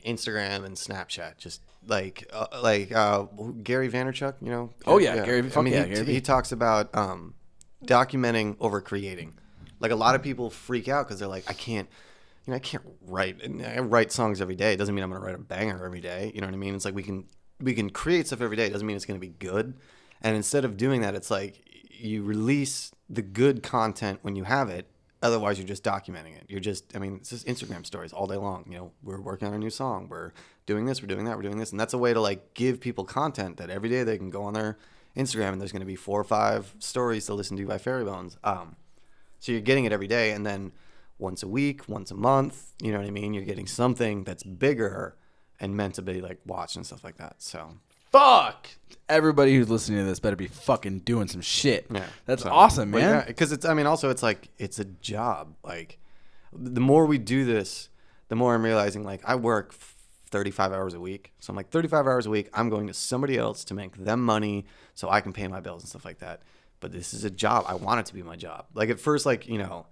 Instagram and Snapchat. Just like Gary Vaynerchuk, you know? Oh yeah, Gary. I mean, he talks about documenting over creating. Like a lot of people freak out because they're like, I can't write. And I write songs every day. It doesn't mean I'm going to write a banger every day. You know what I mean? It's like we can create stuff every day. It doesn't mean it's going to be good. And instead of doing that, it's like you release the good content when you have it. Otherwise, you're just documenting it. It's just Instagram stories all day long. You know, we're working on a new song. We're doing this. We're doing that. We're doing this. And that's a way to like give people content that every day they can go on their Instagram and there's going to be 4 or 5 stories to listen to by Fairy Bones. So you're getting it every day. And then once a week, once a month, you know what I mean? You're getting something that's bigger and meant to be like watched and stuff like that. So fuck. Everybody who's listening to this better be fucking doing some shit. Yeah, that's awesome, man. Yeah, because it's like it's a job. Like the more we do this, the more I'm realizing like I work 35 hours a week. So I'm like 35 hours a week. I'm going to somebody else to make them money so I can pay my bills and stuff like that. But this is a job. I want it to be my job. Like at first, like, you know,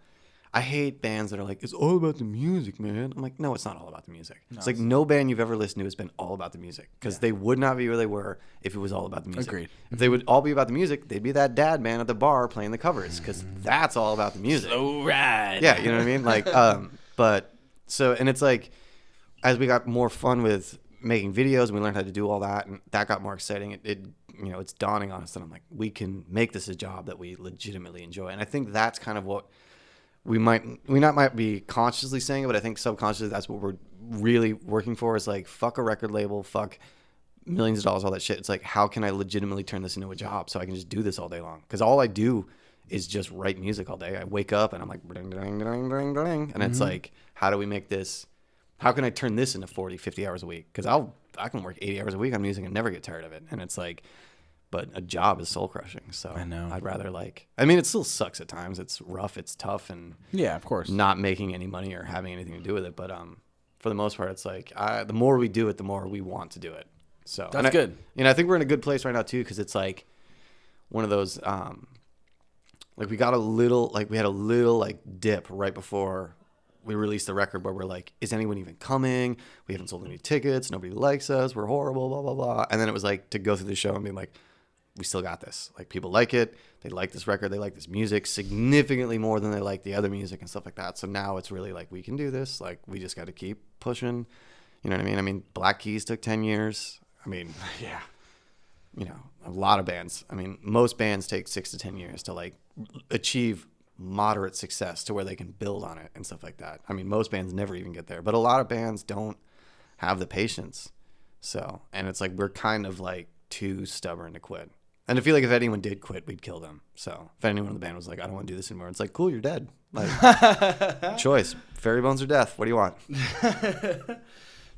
I hate bands that are like, it's all about the music, man. I'm like, no, it's not all about the music. No, it's like no band you've ever listened to has been all about the music because they would not be where they were if it was all about the music. Agreed. If they would all be about the music, they'd be that dad man at the bar playing the covers because that's all about the music. Slow ride. Yeah, you know what I mean? Like, but so, and it's like, as we got more fun with making videos and we learned how to do all that and that got more exciting, it you know, it's dawning on us that I'm like, we can make this a job that we legitimately enjoy. And I think that's kind of what we might be consciously saying it, but I think subconsciously that's what we're really working for is like, fuck a record label, fuck millions of dollars, all that shit. It's like, how can I legitimately turn this into a job so I can just do this all day long? Because all I do is just write music all day. I wake up and I'm like, ding, ding, ding, ding, ding. And it's like, how do we make this, how can I turn this into 40, 50 hours a week? Because I can work 80 hours a week on music and never get tired of it. And it's like, but a job is soul crushing. So I know. I'd rather like, I mean, it still sucks at times. It's rough. It's tough. And yeah, of course, not making any money or having anything to do with it. But for the most part, it's like, the more we do it, the more we want to do it. So that's good. You know, I think we're in a good place right now too. Cause it's like one of those, like we had a little like dip right before we released the record where we're like, is anyone even coming? We haven't sold any tickets. Nobody likes us. We're horrible, blah, blah, blah. And then it was like to go through the show and be like, we still got this. Like people like it. They like this record. They like this music significantly more than they like the other music and stuff like that. So now it's really like, we can do this. Like we just got to keep pushing. You know what I mean? I mean, Black Keys took 10 years. I mean, yeah, you know, a lot of bands. I mean, most bands take 6 to 10 years to like achieve moderate success to where they can build on it and stuff like that. I mean, most bands never even get there, but a lot of bands don't have the patience. So, and it's like, we're kind of like too stubborn to quit. And I feel like if anyone did quit, we'd kill them. So if anyone in the band was like, I don't want to do this anymore, it's like, cool, you're dead. Like, choice, fairy bones or death. What do you want?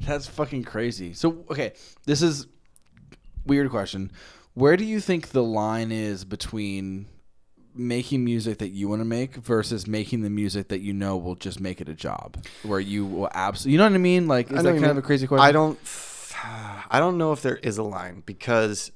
That's fucking crazy. So, okay, this is weird question. Where do you think the line is between making music that you want to make versus making the music that you know will just make it a job, where you will absolutely, you know what I mean? Like, is that kind of a crazy question? I don't know if there is a line, because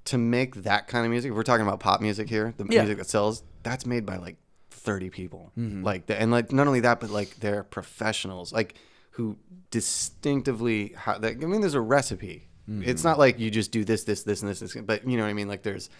to make that kind of music, if we're talking about pop music here, the music that sells, that's made by like 30 people. Like, and like not only that, but like they're professionals, like who distinctively, I mean, there's a recipe. It's not like you just do this, and this, but you know what I mean? Like there's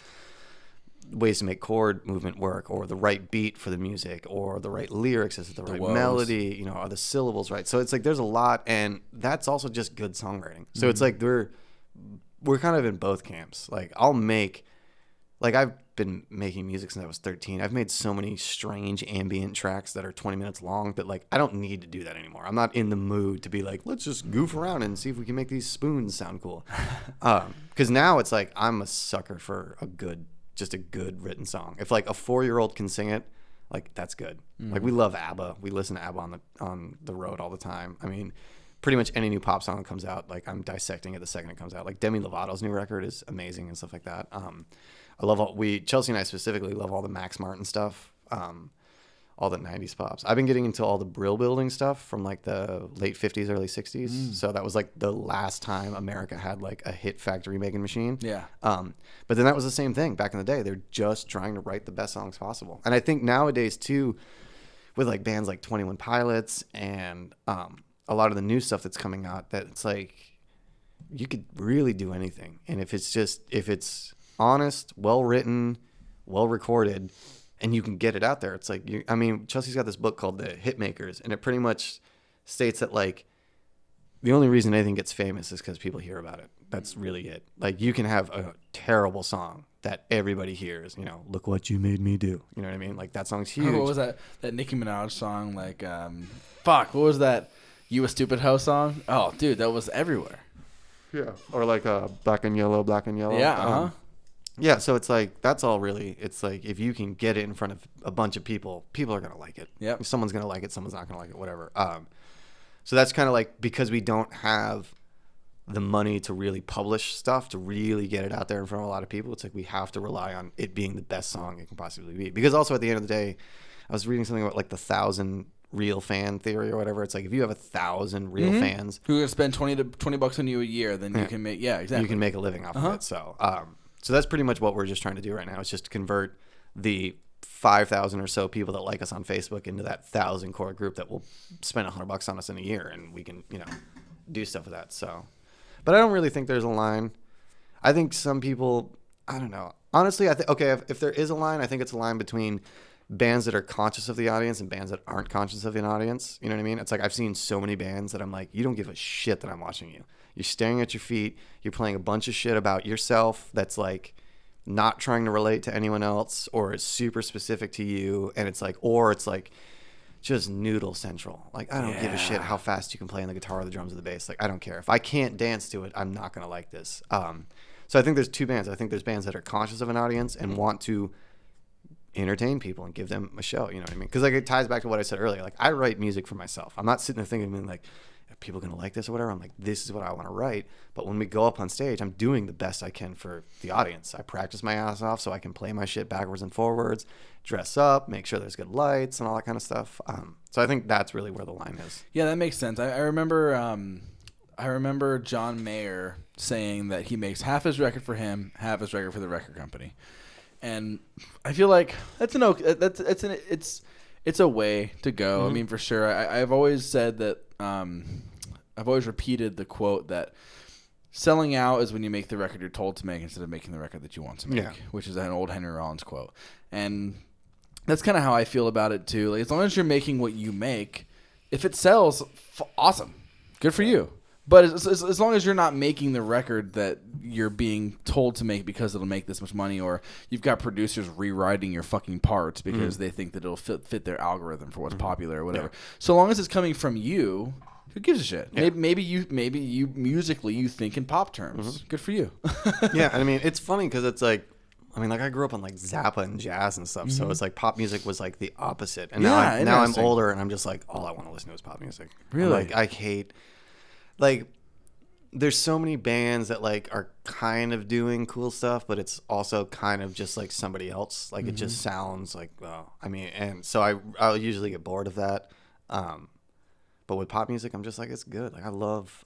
ways to make chord movement work, or the right beat for the music, or the right lyrics, is the right melody, you know, are the syllables right? So it's like there's a lot, and that's also just good songwriting. So it's like we're kind of in both camps. Like I've been making music since I was 13. I've made so many strange ambient tracks that are 20 minutes long that like I don't need to do that anymore. I'm not in the mood to be like, let's just goof around and see if we can make these spoons sound cool. Because now it's like I'm a sucker for just a good written song. If like a 4-year-old can sing it, like that's good. Like we love ABBA. We listen to ABBA on the road all the time. I mean, pretty much any new pop song that comes out, like I'm dissecting it the second it comes out. Like Demi Lovato's new record is amazing and stuff like that. I love Chelsea and I specifically love all the Max Martin stuff, all the 90s pops. I've been getting into all the Brill Building stuff from like the late 50s, early 60s. So that was like the last time America had like a hit factory making machine. Yeah. But then that was the same thing back in the day. They're just trying to write the best songs possible. And I think nowadays too, with like bands like 21 Pilots and a lot of the new stuff that's coming out, that it's like you could really do anything. And if it's honest, well written, well recorded, and you can get it out there, it's like I mean, Chelsea's got this book called The Hitmakers, and it pretty much states that like the only reason anything gets famous is because people hear about it. That's really it. Like you can have a terrible song that everybody hears, you know, look what you made me do. You know what I mean? Like that song's huge. What was that Nicki Minaj song? Like, what was that? You a Stupid Hoe song? Oh, dude, that was everywhere. Yeah. Or like Black and Yellow. Yeah. Yeah. So it's like, that's all really, it's like, if you can get it in front of a bunch of people, people are going to like it. Yeah. Someone's going to like it. Someone's not going to like it, whatever. So that's kind of like, because we don't have the money to really publish stuff, to really get it out there in front of a lot of people, it's like we have to rely on it being the best song it can possibly be. Because also at the end of the day, I was reading something about like the 1,000 real fan theory or whatever. It's like if you have 1,000 real fans who are gonna spend $20 on you a year, then you can make exactly. You can make a living off of it. So so that's pretty much what we're just trying to do right now. It's just to convert the 5,000 or so people that like us on Facebook into that 1,000 core group that will spend $100 on us in a year, and we can do stuff with that. So, but I don't really think there's a line. I think some people, I don't know. Honestly, I think if there is a line, I think it's a line between bands that are conscious of the audience and bands that aren't conscious of an audience. You know what I mean? It's like I've seen so many bands that I'm like, you don't give a shit that I'm watching you. You're staring at your feet. You're playing a bunch of shit about yourself that's like not trying to relate to anyone else, or it's super specific to you, and it's like, or it's like just noodle central. Like, I don't give a shit how fast you can play on the guitar or the drums or the bass. Like, I don't care. If I can't dance to it, I'm not gonna like this. So I think there's two bands. I think there's bands that are conscious of an audience and want to entertain people and give them a show. You know what I mean? Because like it ties back to what I said earlier. Like, I write music for myself. I'm not sitting there thinking like, are people gonna like this or whatever? I'm like, this is what I want to write. But when we go up on stage, I'm doing the best I can for the audience. I practice my ass off so I can play my shit backwards and forwards, dress up, make sure there's good lights and all that kind of stuff. So I think that's really where the line is. Yeah, that makes sense. I remember John Mayer saying that he makes half his record for him, half his record for the record company, and I feel like it's a way to go. Mm-hmm. I mean, for sure. I've always said that. I've always repeated the quote that selling out is when you make the record you're told to make instead of making the record that you want to make, which is an old Henry Rollins quote, and that's kind of how I feel about it too. Like, as long as you're making what you make, if it sells, awesome, good for you. But as long as you're not making the record that you're being told to make because it'll make this much money, or you've got producers rewriting your fucking parts because they think that it'll fit their algorithm for what's popular or whatever. Yeah. So long as it's coming from you, who gives a shit? Yeah. Maybe you musically you think in pop terms. Good for you. Yeah, I mean, it's funny because it's like, I mean, like I grew up on like Zappa and jazz and stuff, so it's like pop music was like the opposite. And now I'm older and I'm just like, all I want to listen to is pop music. Really? Like I hate. Like, there's so many bands that like are kind of doing cool stuff, but it's also kind of just like somebody else. Like it just sounds like, well, I mean, and so I'll usually get bored of that. But with pop music, I'm just like, it's good. Like I love,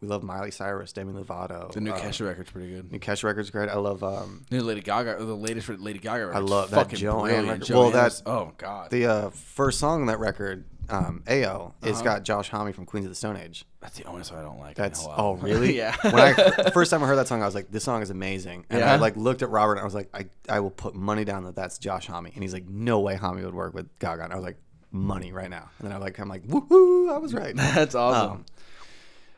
we love Miley Cyrus, Demi Lovato. The new Kesha record's pretty good. New Kesha record's great. I love new Lady Gaga, the latest Lady Gaga record. I love that Joanne record. Well, that's oh god. The first song on that record, Ayo, it's got Josh Homme from Queens of the Stone Age. That's the only song I don't like. Oh really? Yeah. The first time I heard that song, I was like, this song is amazing. And I like looked at Robert and I was like, I will put money down that that's Josh Homme. And he's like, no way Homme would work with Gaga. And I was like, money right now. And then I'm like, woohoo, I was right. That's awesome.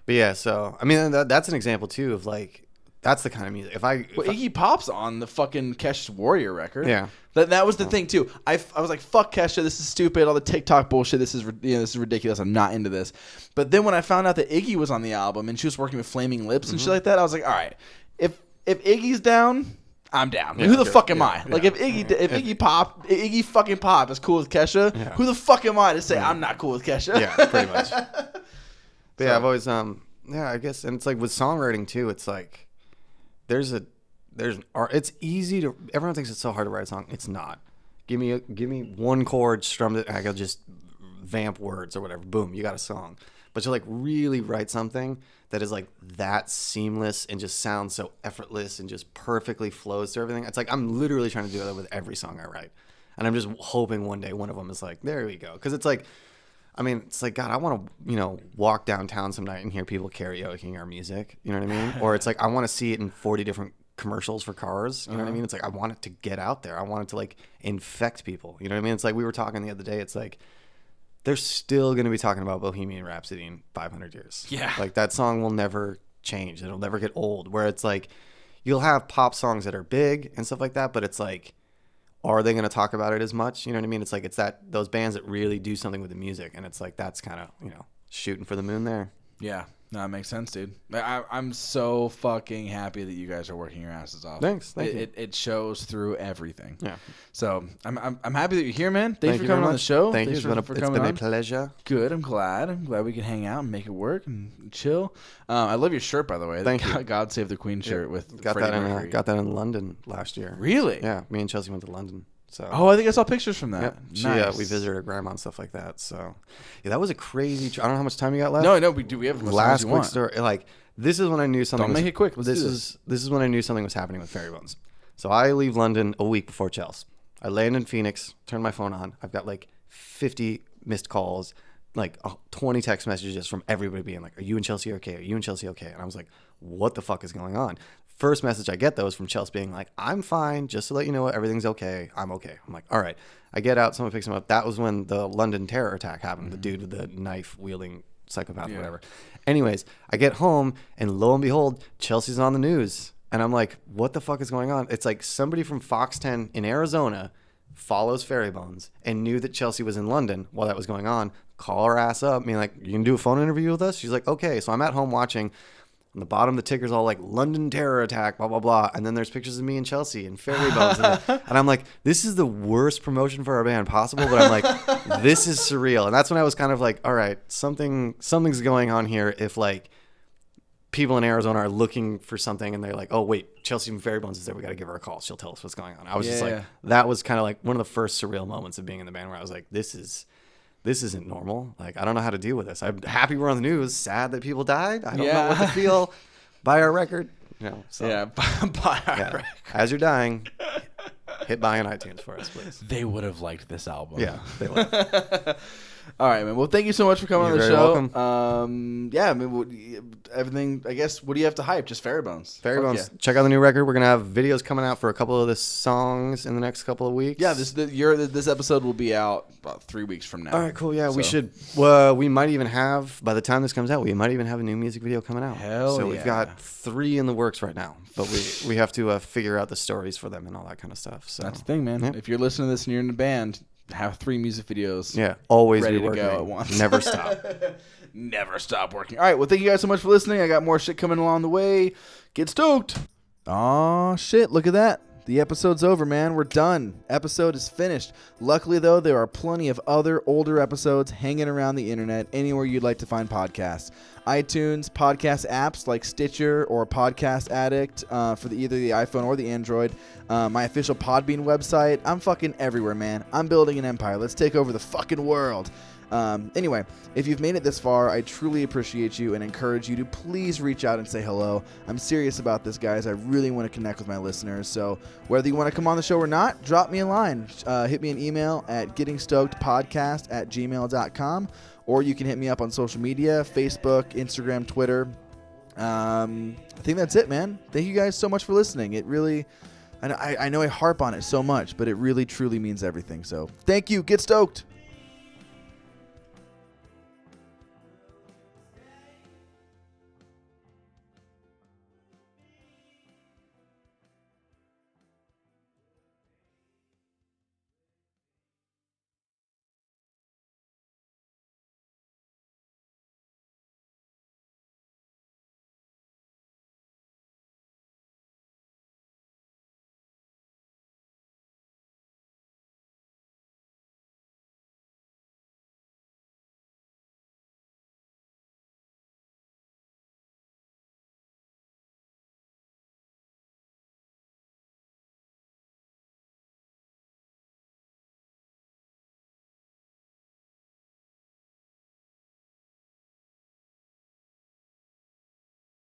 But yeah, so I mean, that's an example too of like, that's the kind of music. Iggy Pop's on the fucking Kesha's Warrior record. Yeah, that was the thing too. I was like, fuck Kesha, this is stupid. All the TikTok bullshit. This is ridiculous. I'm not into this. But then when I found out that Iggy was on the album and she was working with Flaming Lips and shit like that, I was like, all right, if Iggy's down, I'm down. Yeah, who the fuck am I? Like if Iggy fucking Pop is cool with Kesha, who the fuck am I to say I'm not cool with Kesha? Yeah, pretty much. But yeah, I've always I guess, and it's like with songwriting too. It's like there's an art. It's easy to. Everyone thinks it's so hard to write a song. It's not. Give me one chord, strum it. I can just vamp words or whatever. Boom, you got a song. But to like really write something that is like that seamless and just sounds so effortless and just perfectly flows through everything. It's like I'm literally trying to do that with every song I write, and I'm just hoping one day one of them is like, there we go, because it's like. I mean, it's like, God, I want to, walk downtown some night and hear people karaokeing our music. You know what I mean? Or it's like, I want to see it in 40 different commercials for cars. You know what I mean? It's like, I want it to get out there. I want it to like infect people. You know what I mean? It's like, we were talking the other day. It's like, they're still going to be talking about Bohemian Rhapsody in 500 years. Yeah. Like that song will never change. It'll never get old, where it's like, you'll have pop songs that are big and stuff like that. But it's like, are they going to talk about it as much? You know what I mean? It's like, it's those bands that really do something with the music. And it's like, that's kind of, shooting for the moon there. Yeah. No, that makes sense, dude. I'm so fucking happy that you guys are working your asses off. Thanks. Thank you. It shows through everything. Yeah. So I'm happy that you're here, man. Thanks for coming on the show. Thank you. It's been a pleasure. Good. I'm glad we can hang out and make it work and chill. I love your shirt, by the way. Thank you. God Save the Queen shirt with got Freddie Mercury. Got that in London last year. Really? Yeah. Me and Chelsea went to London. So. Oh, I think I saw pictures from that. Yep. Nice. We visited her grandma and stuff like that. So, yeah, that was a crazy. I don't know how much time you got left. No, we have last quick story. Like, this is when I knew something. Don't make it quick. This is when I knew something was happening with Fairy Bones. So I leave London a week before Chelsea. I land in Phoenix, turn my phone on. I've got like 50 missed calls, like 20 text messages from everybody being like, "Are you and Chelsea okay? Are you and Chelsea okay?" And I was like, "What the fuck is going on?" First message I get, though, is from Chelsea being like, "I'm fine, just to let you know everything's okay. I'm okay." I'm like, all right. I get out, someone picks him up. That was when the London terror attack happened, the dude with the knife-wielding psychopath, whatever. Anyways, I get home, and lo and behold, Chelsea's on the news. And I'm like, what the fuck is going on? It's like somebody from Fox 10 in Arizona follows Fairy Bones and knew that Chelsea was in London while that was going on. Call her ass up, being like, "You can do a phone interview with us?" She's like, okay. So I'm at home watching. On the bottom, the ticker's all like London terror attack, blah, blah, blah. And then there's pictures of me and Chelsea and Fairy Bones. And I'm like, this is the worst promotion for our band possible. But I'm like, this is surreal. And that's when I was kind of like, all right, something's going on here. If like people in Arizona are looking for something and they're like, oh, wait, Chelsea from Fairy Bones is there. We got to give her a call. She'll tell us what's going on. I was just like, that was kind of like one of the first surreal moments of being in the band where I was like, this isn't normal. Like, I don't know how to deal with this. I'm happy we're on the news. Sad that people died. I don't know what to feel. Buy our record. Buy our record. As you're dying, hit buy on iTunes for us, please. They would have liked this album. Yeah, they would have. All right, man. Well, thank you so much for coming on the show. Welcome. Yeah, I mean, everything. I guess. What do you have to hype? Just Fairy Bones. Fairy Bones. Yeah. Check out the new record. We're gonna have videos coming out for a couple of the songs in the next couple of weeks. Yeah, this episode will be out about 3 weeks from now. All right, cool. Yeah, we should. We might even have by the time this comes out, we might even have a new music video coming out. So we've got 3 in the works right now, but we have to figure out the stories for them and all that kind of stuff. So that's the thing, man. Yeah. If you're listening to this and you're in the band, have 3 music videos. Yeah, always ready be working. To go at once. Never stop. Never stop working. All right, well, thank you guys so much for listening. I got more shit coming along the way. Get stoked. Aw, shit, look at that. The episode's over, man. We're done. Episode is finished. Luckily, though, there are plenty of other older episodes hanging around the internet anywhere you'd like to find podcasts. iTunes, podcast apps like Stitcher or Podcast Addict for either the iPhone or the Android. My official Podbean website. I'm fucking everywhere, man. I'm building an empire. Let's take over the fucking world. Anyway, if you've made it this far, I truly appreciate you and encourage you to please reach out and say hello. I'm serious about this, guys. I really want to connect with my listeners. So whether you want to come on the show or not, drop me a line. Hit me an email at gettingstokedpodcast@gmail.com, or you can hit me up on social media, Facebook, Instagram, Twitter. I think that's it, man. Thank you guys so much for listening. It really, I know I harp on it so much, but it really truly means everything. So thank you. Get stoked.